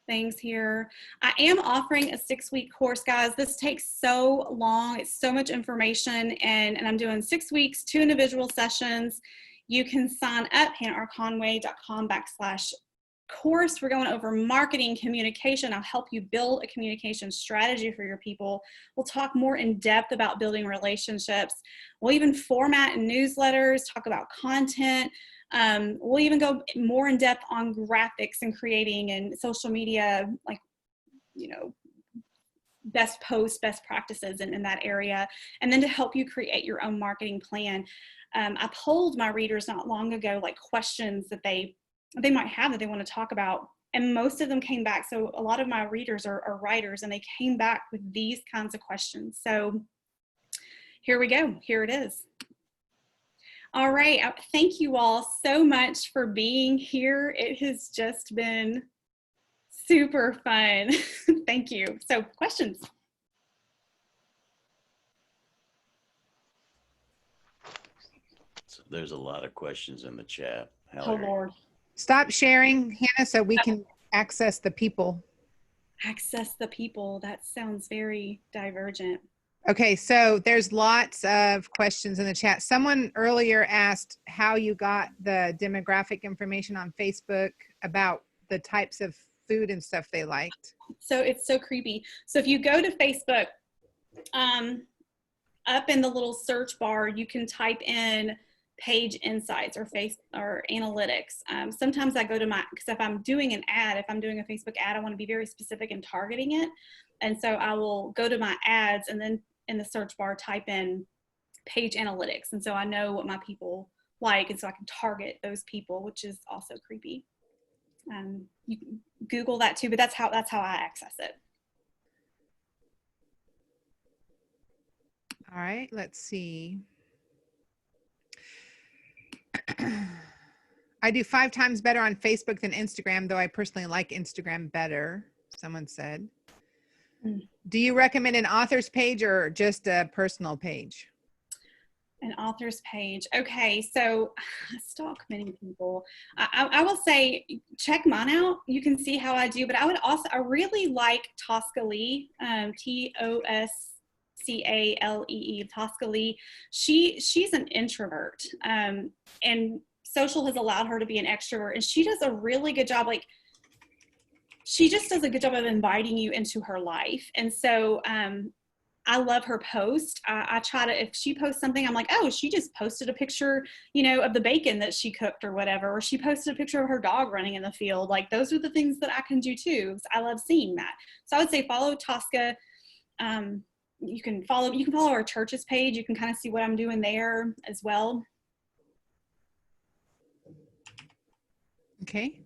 things here. I am offering a 6-week course, guys. This takes so long. It's so much information, and I'm doing 6 weeks, 2 individual sessions. You can sign up, hannahconway.com/course. We're going over marketing, communication. I'll help you build a communication strategy for your people. We'll talk more in depth about building relationships. We'll even format newsletters, talk about content. We'll even go more in depth on graphics and creating and social media, like, you know, best posts, best practices in that area. And then to help you create your own marketing plan. I polled my readers not long ago, like questions that they might have that they want to talk about. And most of them came back. So a lot of my readers are writers, and they came back with these kinds of questions. So here we go. Here it is. All right. Thank you all so much for being here. It has just been super fun. Thank you. So questions? So there's a lot of questions in the chat. Oh, Lord. Stop sharing, Hannah, so we can access the people. Access the people. That sounds very divergent. Okay, so there's lots of questions in the chat. Someone earlier asked how you got the demographic information on Facebook about the types of food and stuff they liked. So it's so creepy. So if you go to Facebook, up in the little search bar, you can type in page insights or analytics. Sometimes I go to because if I'm doing an ad, if I'm doing a Facebook ad, I want to be very specific in targeting it. And so I will go to my ads and then in the search bar type in page analytics. And so I know what my people like, and so I can target those people, which is also creepy. You can Google that too, but that's how I access it. All right, let's see. I do 5 times better on Facebook than Instagram, though I personally like Instagram better, someone said. Do you recommend an author's page or just a personal page? An author's page. Okay, so I stalk many people. I will say check mine out. You can see how I do, but I really like Tosca Lee, Toscalee, Tosca Lee. She's an introvert, and social has allowed her to be an extrovert, and she does a really good job. Like, she just does a good job of inviting you into her life. And so I love her post. I try to, if she posts something, I'm like, oh, she just posted a picture, of the bacon that she cooked or whatever, or she posted a picture of her dog running in the field. Like, those are the things that I can do too. I love seeing that. So I would say follow Tosca. You can follow our church's page. You can kind of see what I'm doing there as well. Okay.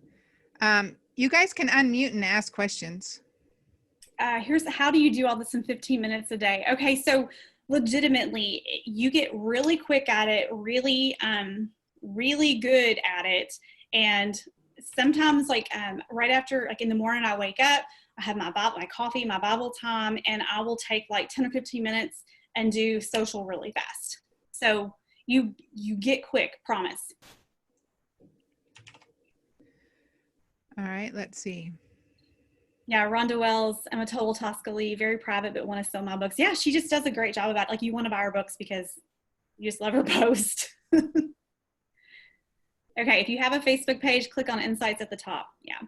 You guys can unmute and ask questions. Here's how do you do all this in 15 minutes a day? Okay, so legitimately, you get really quick at it, really good at it, and sometimes right after, in the morning, I wake up, I have my coffee, my Bible time, and I will take 10 or 15 minutes and do social really fast. So you get quick, promise. All right, let's see. Yeah, Rhonda Wells, I'm a total Tosca Lee, very private, but want to sell my books. Yeah, she just does a great job about you want to buy her books because you just love her post. Okay, if you have a Facebook page, click on Insights at the top. Yeah.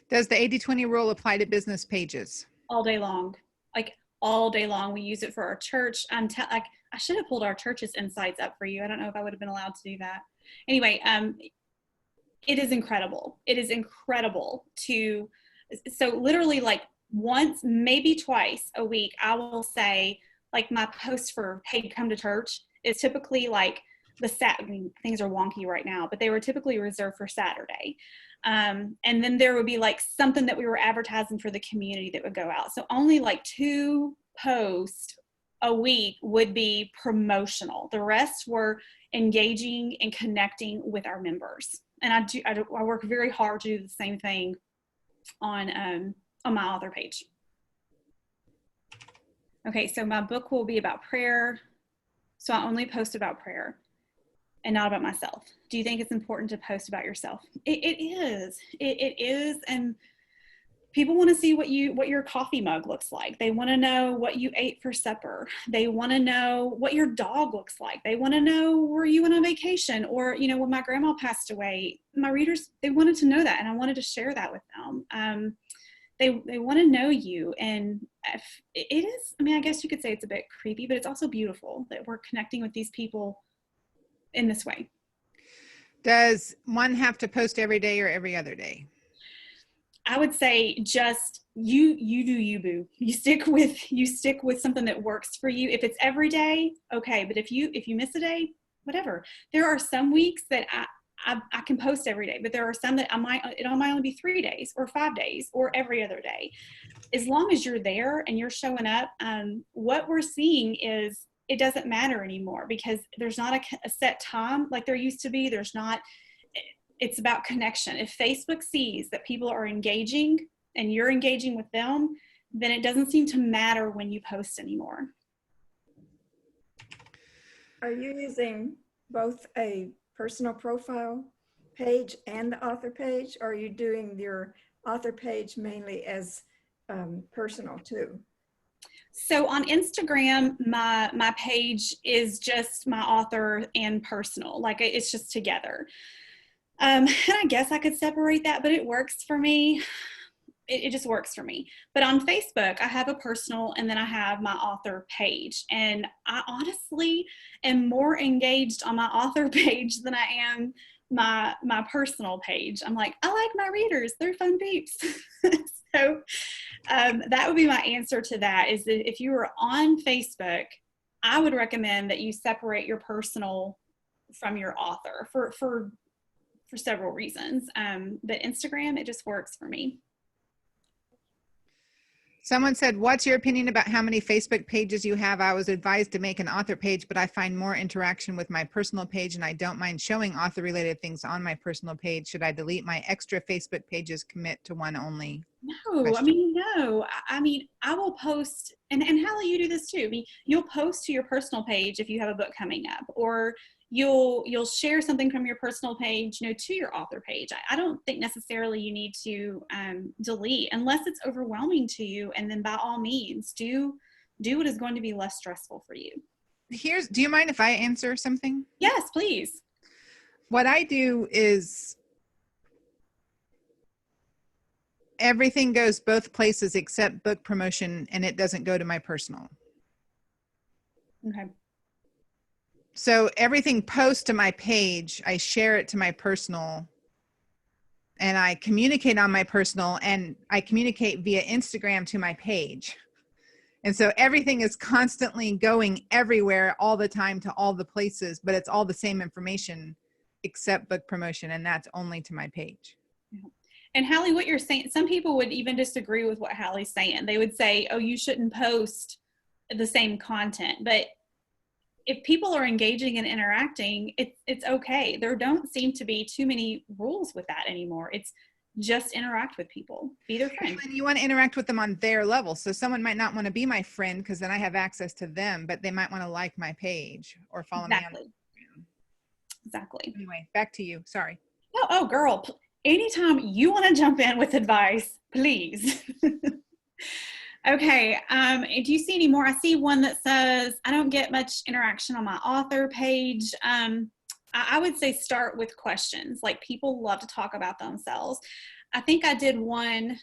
Does the 80-20 rule apply to business pages? all day long, like all day long. We use it for our church. Like I should have pulled our church's insights up for you. I don't know if I would have been allowed to do that. Anyway, it is incredible. It is incredible so literally like once, maybe twice a week, I will say like my post for, hey, come to church is typically like I mean, things are wonky right now, but they were typically reserved for Saturday. And then there would be like something that we were advertising for the community that would go out. So only like 2 posts a week would be promotional. The rest were engaging and connecting with our members. And I work very hard to do the same thing on my author page. Okay, so my book will be about prayer. So I only post about prayer and not about myself. Do you think it's important to post about yourself? It is. It is. And people want to see what your coffee mug looks like. They want to know what you ate for supper. They want to know what your dog looks like. They want to know, were you on a vacation? Or, you know, when my grandma passed away, my readers, they wanted to know that, and I wanted to share that with them. They want to know you, and it is, I mean, I guess you could say it's a bit creepy, but it's also beautiful that we're connecting with these people in this way. Does one have to post every day or every other day? I would say just you do you, boo. You stick with something that works for you. If it's every day, okay. But if you miss a day, whatever. There are some weeks that I can post every day, but there are some that it might only be 3 days or 5 days or every other day. As long as you're there and you're showing up, what we're seeing is it doesn't matter anymore, because there's not a set time like there used to be. It's about connection. If Facebook sees that people are engaging and you're engaging with them, then it doesn't seem to matter when you post anymore. Are you using both a personal profile page and the author page, or are you doing your author page mainly as personal too? So on Instagram, my page is just my author and personal, like it's just together. And I guess I could separate that, but it works for me. It just works for me. But on Facebook, I have a personal, and then I have my author page. And I honestly am more engaged on my author page than I am my personal page. I'm like, I like my readers. They're fun peeps. So that would be my answer to that, is that if you are on Facebook, I would recommend that you separate your personal from your author for several reasons. But Instagram, it just works for me. Someone said, what's your opinion about how many Facebook pages you have? I was advised to make an author page, but I find more interaction with my personal page, and I don't mind showing author related things on my personal page. Should I delete my extra Facebook pages, commit to one only? No, question? I mean, no. I mean, I will post, and Hallie, you do this too. I mean, you'll post to your personal page if you have a book coming up, or you'll share something from your personal page, you know, to your author page. I don't think necessarily you need to delete unless it's overwhelming to you, and then by all means do what is going to be less stressful for you. Do you mind if I answer something? Yes, please. What I do is everything goes both places except book promotion, and it doesn't go to my personal. Okay. So everything posts to my page, I share it to my personal, and I communicate on my personal, and I communicate via Instagram to my page. And so everything is constantly going everywhere all the time to all the places, but it's all the same information except book promotion, and that's only to my page. And Hallie, what you're saying, some people would even disagree with what Hallie's saying. They would say, oh, you shouldn't post the same content. But if people are engaging and interacting, it's okay. There don't seem to be too many rules with that anymore. It's just interact with people, be their friend. And you want to interact with them on their level. So someone might not want to be my friend because then I have access to them, but they might want to like my page or follow me on Instagram. Exactly. Anyway, back to you. Sorry. Oh, girl, anytime you want to jump in with advice, please. Okay, do you see any more? I see one that says, I don't get much interaction on my author page. I would say start with questions. Like, people love to talk about themselves. I think I did one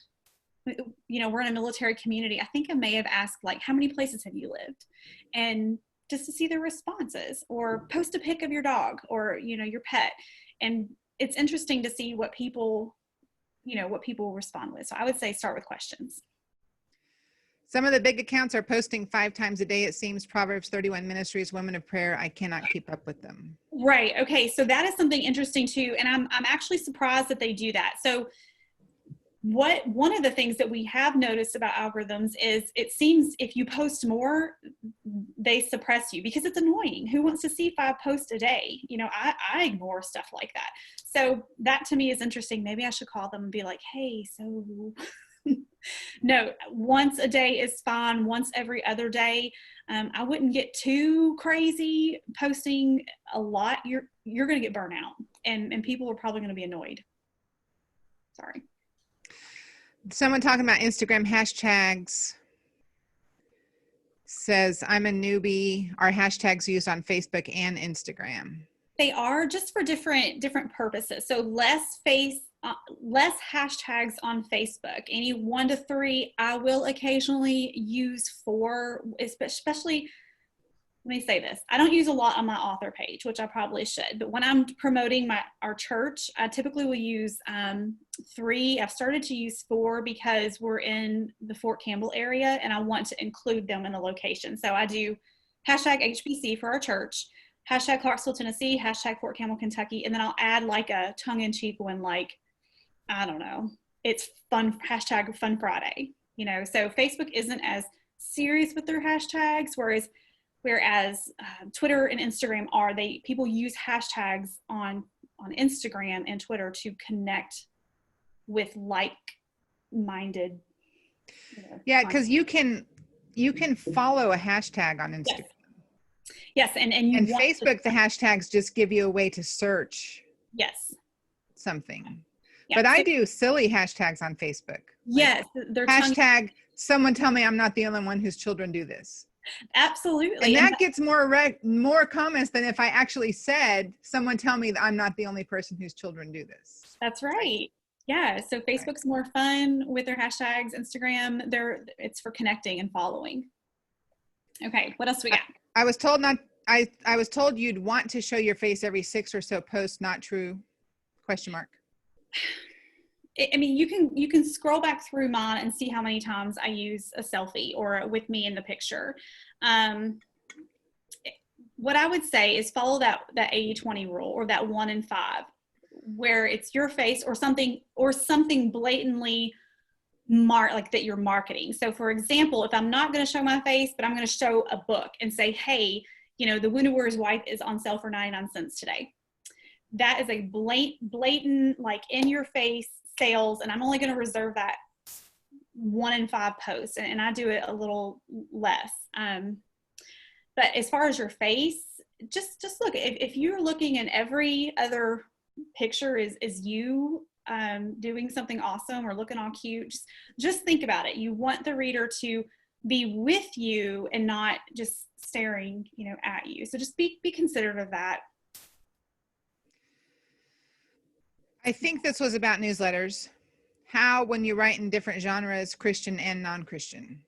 we're in a military community. I think I may have asked like, how many places have you lived? And just to see their responses, or post a pic of your dog or, your pet. And it's interesting to see what people respond with. So I would say start with questions. Some of the big accounts are posting 5 times a day, it seems. Proverbs 31 Ministries, Women of Prayer. I cannot keep up with them. Right. Okay. So that is something interesting too. And I'm actually surprised that they do that. So one of the things that we have noticed about algorithms is it seems if you post more, they suppress you because it's annoying. Who wants to see 5 posts a day? I ignore stuff like that. So that to me is interesting. Maybe I should call them and be like, hey, so no, once a day is fine. Once every other day. I wouldn't get too crazy posting a lot. You're going to get burnt out and people are probably going to be annoyed. Sorry. Someone talking about Instagram hashtags says, I'm a newbie. Are hashtags used on Facebook and Instagram? They are, just for different purposes. So less hashtags on Facebook. Any 1 to 3, I will occasionally use 4, especially, let me say this. I don't use a lot on my author page, which I probably should, but when I'm promoting our church, I typically will use 3. I've started to use 4 because we're in the Fort Campbell area and I want to include them in the location. So I do hashtag HBC for our church, hashtag Clarksville, Tennessee, hashtag Fort Campbell, Kentucky, and then I'll add like a tongue-in-cheek one, like, I don't know, it's fun, hashtag Fun Friday, so Facebook isn't as serious with their hashtags, whereas Twitter and Instagram are. People use hashtags on Instagram and Twitter to connect with like-minded. Yeah, because you can follow a hashtag on Instagram. Yes, and Facebook, the hashtags just give you a way to search. Yes. Something. Yeah, but I do silly hashtags on Facebook. Yes, they're hashtag. Someone tell me I'm not the only one whose children do this. Absolutely. And that gets more comments than if I actually said, someone tell me that I'm not the only person whose children do this. That's right. Yeah. So Facebook's more fun with their hashtags. Instagram, it's for connecting and following. Okay. What else we got? I was told I was told you'd want to show your face every 6 or so posts. Not true? ? I mean, you can scroll back through mine and see how many times I use a selfie or with me in the picture. What I would say is follow that 80-20 rule, or that 1 in 5, where it's your face or something blatantly like that you're marketing. So for example, if I'm not going to show my face, but I'm going to show a book and say, hey, the Wounded Warrior's Wife is on sale for 99 cents today. That is a blatant, like in your face sales. And I'm only going to reserve that 1 in 5 posts. And I do it a little less. But as far as your face, just look, if you're looking and every other picture is you doing something awesome or looking all cute, just think about it. You want the reader to be with you and not just staring, at you. So just be considerate of that. I think this was about newsletters. How, when you write in different genres, Christian and non-Christian?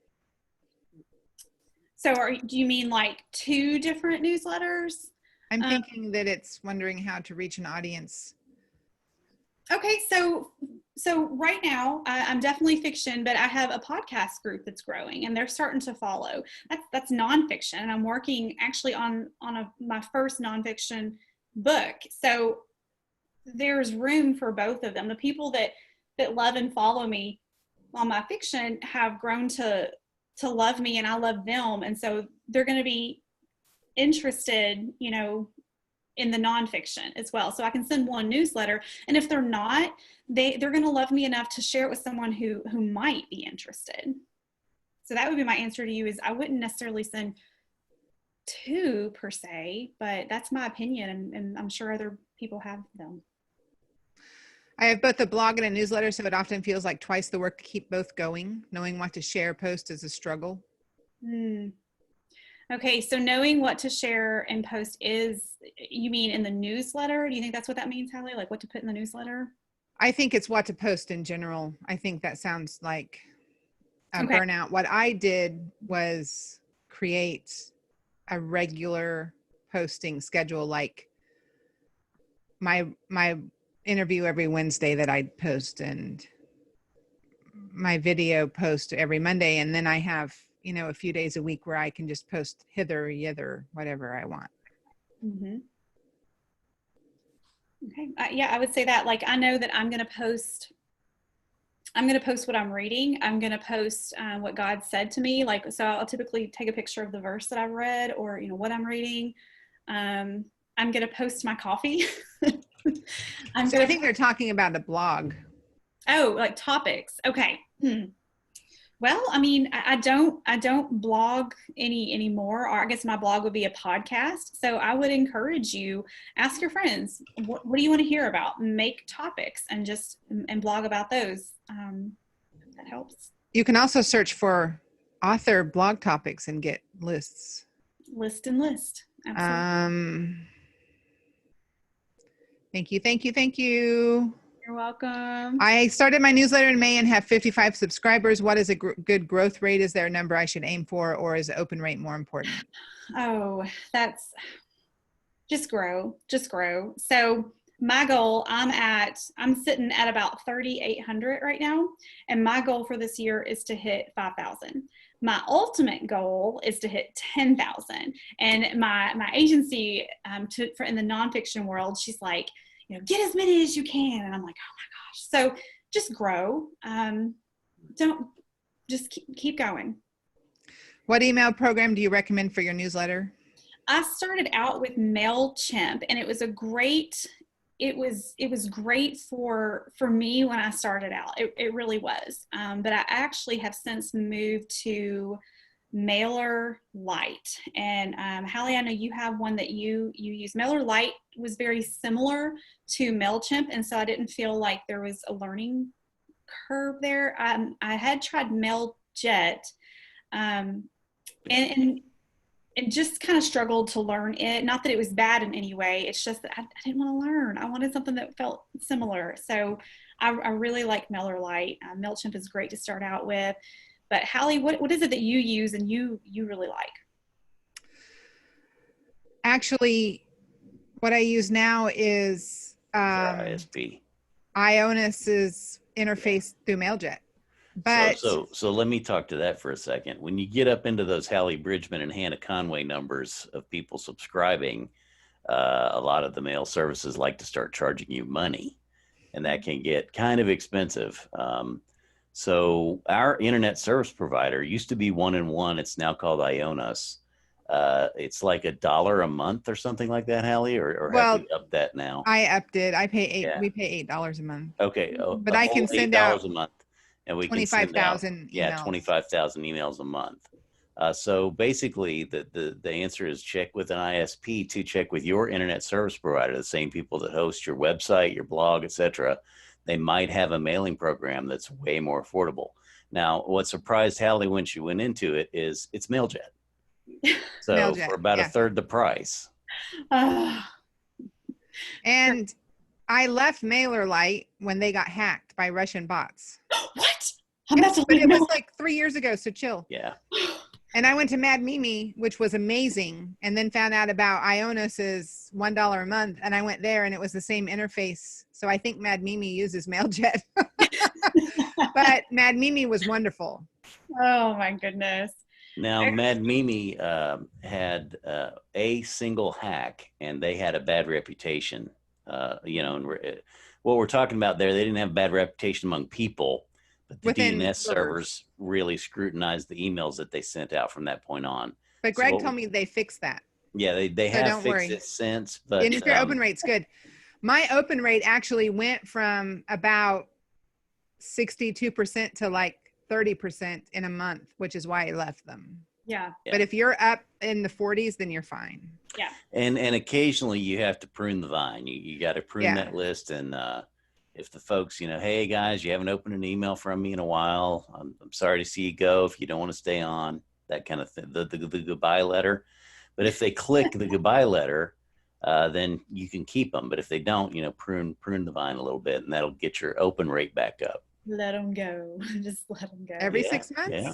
So do you mean like 2 different newsletters? I'm thinking that it's wondering how to reach an audience. Okay, so right now I'm definitely fiction, but I have a podcast group that's growing and they're starting to follow. That's nonfiction, and I'm working actually on my first nonfiction book. So there's room for both of them. The people that love and follow me on my fiction have grown to love me, and I love them, and so they're going to be interested, in the nonfiction as well. So I can send one newsletter, and if they're not, they're going to love me enough to share it with someone who might be interested. So that would be my answer to you, is I wouldn't necessarily send 2 per se, but that's my opinion, and I'm sure other people have them. I have both a blog and a newsletter, so it often feels like twice the work to keep both going. Knowing what to share post is a struggle. Okay, so knowing what to share and post you mean in the newsletter? Do you think that's what that means, Hallie? Like what to put in the newsletter? I think it's what to post in general. I think that sounds like burnout. What I did was create a regular posting schedule, like my interview every Wednesday that I'd post, and my video post every Monday. And then I have, a few days a week where I can just post hither, yither, whatever I want. Mm-hmm. Okay. Yeah, I would say that. Like, I know that I'm going to post what I'm reading. I'm going to post what God said to me. Like, so I'll typically take a picture of the verse that I've read, or, what I'm reading. I'm going to post my coffee. I think they're talking about a blog. Oh, like topics. Okay. Well, I mean, I don't blog anymore, or I guess my blog would be a podcast. So I would encourage you, ask your friends, what do you want to hear about? Make topics and blog about those. That helps. You can also search for author blog topics and get lists. List. Absolutely. Thank you. You're welcome. I started my newsletter in May and have 55 subscribers. What is a good growth rate? Is there a number I should aim for, or is open rate more important? Oh, that's just grow. So my goal, I'm sitting at about 3,800 right now. And my goal for this year is to hit 5,000. My ultimate goal is to hit 10,000. And my agency in the nonfiction world, she's like, get as many as you can. And I'm like, oh my gosh. So just grow. Keep going. What email program do you recommend for your newsletter? I started out with MailChimp, and it was great for me when I started out. It really was. But I actually have since moved to MailerLite. And Hallie, I know you have one that you use. MailerLite was very similar to MailChimp, and so I didn't feel like there was a learning curve there. I had tried MailJet, and just kind of struggled to learn it. Not that it was bad in any way. It's just that I didn't want to learn. I wanted something that felt similar. So I really like MailerLite. MailChimp is great to start out with. But Hallie, what is it that you use and you really like? Actually, what I use now is ISP. Ionis's interface through MailJet. But so let me talk to that for a second. When you get up into those Hallie Bridgman and Hannah Conway numbers of people subscribing, a lot of the mail services like to start charging you money, and that can get kind of expensive. So our internet service provider used to be 1&1. It's now called Ionis. It's like $1 a month or something like that, Hallie, or have we upped that now? I upped it. I pay we pay $8 a month. Okay. But I can send out $8 a month, and we 25,000 emails. 25,000 emails a month. So basically the answer is check with an ISP to check with your internet service provider, the same people that host your website, your blog, etc. They might have a mailing program that's way more affordable. Now, what surprised Hallie when she went into it is it's MailJet. So MailJet, for about a third the price. And I left MailerLite when they got hacked by Russian bots. What? Yes, but it was like 3 years ago, so chill. Yeah. And I went to Mad Mimi, which was amazing, and then found out about Ionis's $1 a month, and I went there, and it was the same interface. So I think Mad Mimi uses MailJet. But Mad Mimi was wonderful. Oh, my goodness. Now, Mad Mimi had a single hack, and they had a bad reputation. And what we're talking about there, they didn't have a bad reputation among people, but the DNS servers really scrutinized the emails that they sent out from that point on. But Greg told me they fixed that. Yeah, they have fixed it since. But and if your open rate's good. My open rate actually went from about 62% to like 30% in a month, which is why I left them. Yeah. But if you're up in the 40s, then you're fine. Yeah. And occasionally you have to prune the vine. You got to prune that list. And if the folks, hey guys, you haven't opened an email from me in a while. I'm sorry to see you go. If you don't want to stay on, that kind of thing, the goodbye letter. But if they click the goodbye letter, then you can keep them. But if they don't, prune the vine a little bit, and that'll get your open rate back up. Let them go. Just let them go. Every Yeah, 6 months? yeah.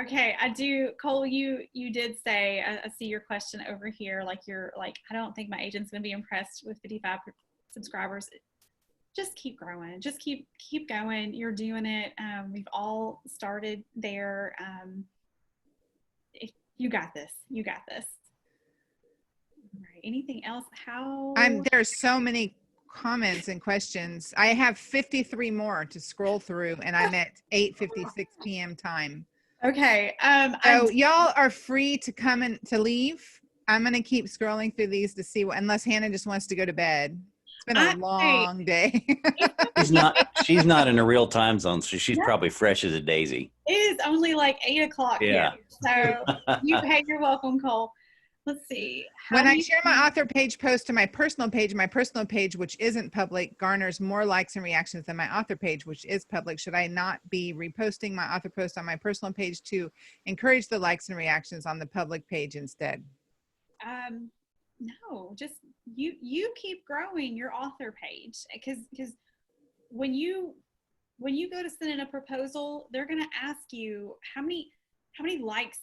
Okay, I do. Cole, you did say, I see your question over here. Like you're like, I don't think my agent's gonna be impressed with 55 subscribers. Just keep growing. Just keep going. You're doing it. We've all started there. You got this. You got this. All right. Anything else? There's so many comments and questions. I have 53 more to scroll through, and I'm at 8:56 p.m. time. Okay. So y'all are free to come and to leave. I'm gonna keep scrolling through these to see what, unless Hannah just wants to go to bed. It's been a long day. She's not in a real time zone, so she's probably fresh as a daisy. It is only like 8 o'clock Yeah. here. So you're welcome, Cole. Let's see. When I share my author page post to my personal page, which isn't public, garners more likes and reactions than my author page, which is public. Should I not be reposting my author post on my personal page to encourage the likes and reactions on the public page instead? No, just you keep growing your author page, because when you go to send in a proposal, they're going to ask you how many likes,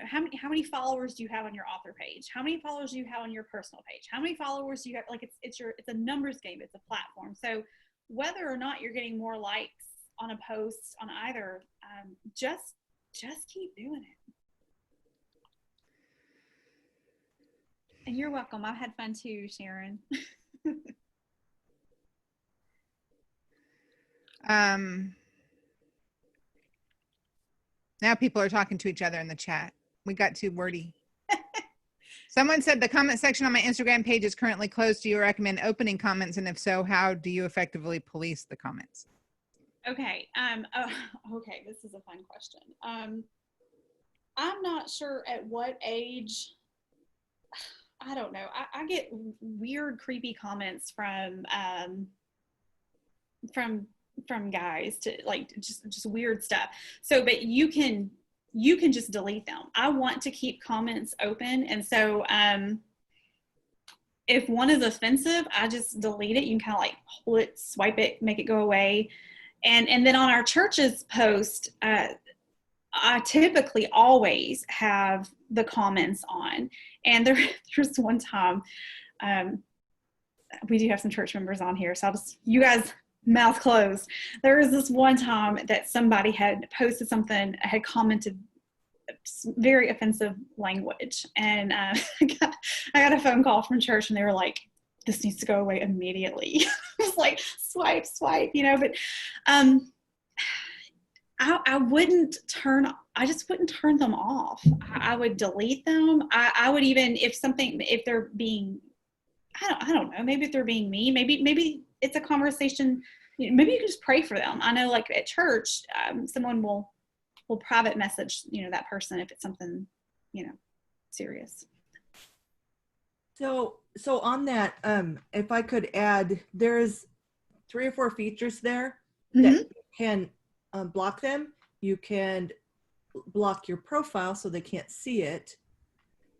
how many followers do you have on your author page? How many followers do you have on your personal page? How many followers do you have? Like it's a numbers game. It's a platform. So whether or not you're getting more likes on a post on either, just keep doing it. And you're welcome. I've had fun too, Sharon. Now people are talking to each other in the chat. We got too wordy. Someone said the comment section on my Instagram page is currently closed. Do you recommend opening comments? And if so, how do you effectively police the comments? Okay. Okay. This is a fun question. I'm not sure at what age. I don't know. I get weird, creepy comments from guys to like just weird stuff. So, but you can just delete them. I want to keep comments open, and so if one is offensive, I just delete it. You can kind of like hold it, swipe it, make it go away, and then on our church's post, I typically always have the comments on. And there's one time, we do have some church members on here, so you guys mouth closed. There was this one time that somebody had posted something, had commented very offensive language. And I got a phone call from church, and they were like, this needs to go away immediately. I was like, swipe, but I just wouldn't turn them off. I would delete them. I would even, if they're being, I don't know, maybe if they're being mean, maybe it's a conversation, maybe you can just pray for them. I know like at church, someone will private message, that person if it's something, serious. So on that, if I could add, there's 3 or 4 features there that you can block them. You can block your profile so they can't see it,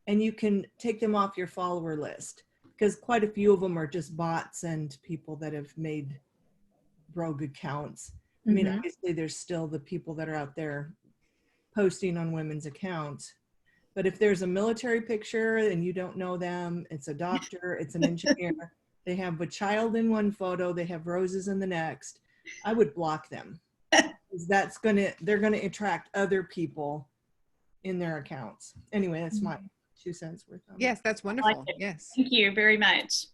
and you can take them off your follower list, because quite a few of them are just bots and people that have made rogue accounts. I mean, obviously there's still the people that are out there posting on women's accounts, but if there's a military picture and you don't know them, it's a doctor, it's an engineer, they have a child in one photo, they have roses in the next, I would block them. They're gonna attract other people in their accounts. Anyway, that's my 2 cents worth. Yes, that's wonderful. Yes. Thank you very much.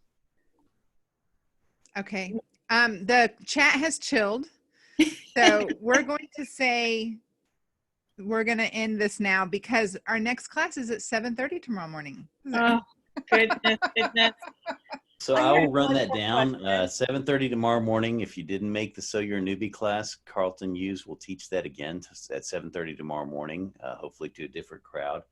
Okay. The chat has chilled. So we're going to end this now because our next class is at 7:30 tomorrow morning. Oh, goodness. So I will run that down 7:30 tomorrow morning. If you didn't make the So You're a Newbie class, Carlton Hughes will teach that again at 7:30 tomorrow morning, hopefully to a different crowd.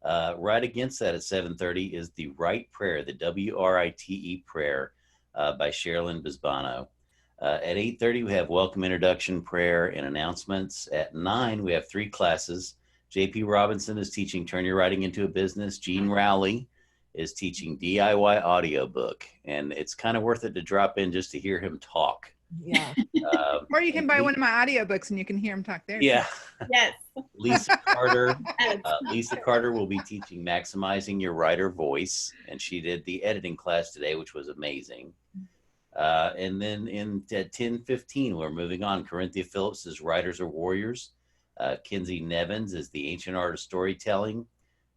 Right against that at 7:30 is the Right Prayer, the WRITE prayer by Sherilyn Bisbano. At 8:30, we have Welcome Introduction Prayer and Announcements. At 9, we have 3 classes. J.P. Robinson is teaching Turn Your Writing into a Business. Gene Rowley is teaching DIY audiobook, and it's kind of worth it to drop in just to hear him talk. Yeah. Or you can and buy Lee- one of my audiobooks and you can hear him talk there. too. Yeah. Yes. Lisa Carter. Yes. Lisa Carter will be teaching maximizing your writer voice, and she did the editing class today, which was amazing. And then at 10:15, we're moving on. Corinthia Phillips is Writers or Warriors. Kinsey Nevins is the Ancient Art of Storytelling.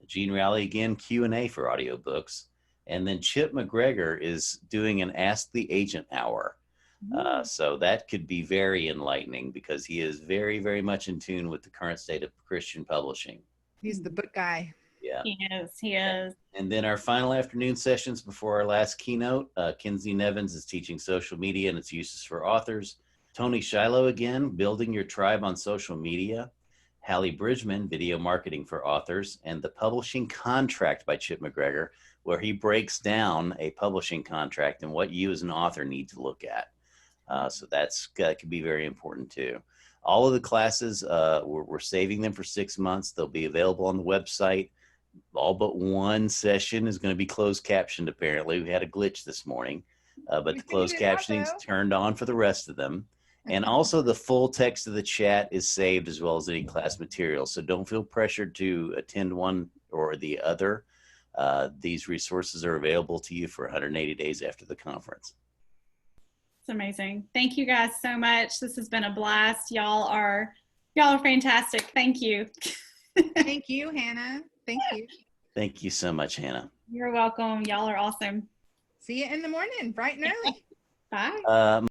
Gene Rally again, Q&A for audiobooks. And then Chip McGregor is doing an Ask the Agent hour. So that could be very enlightening because he is very, very much in tune with the current state of Christian publishing. He's the book guy. Yeah. He is. He is. And then our final afternoon sessions before our last keynote, Kinsey Nevins is teaching social media and its uses for authors. Tony Shiloh again, building your tribe on social media. Hallie Bridgman, video marketing for authors, and the publishing contract by Chip McGregor, where he breaks down a publishing contract and what you as an author need to look at. So that could be very important too. All of the classes, we're saving them for 6 months. They'll be available on the website. All but one session is going to be closed captioned, apparently. We had a glitch this morning, but the closed captioning is turned on for the rest of them. And also the full text of the chat is saved as well as any class material. So don't feel pressured to attend one or the other. These resources are available to you for 180 days after the conference. It's amazing. Thank you guys so much. This has been a blast. Y'all are fantastic. Thank you. Thank you, Hannah. Thank you. Thank you so much, Hannah. You're welcome. Y'all are awesome. See you in the morning, bright and early. Bye.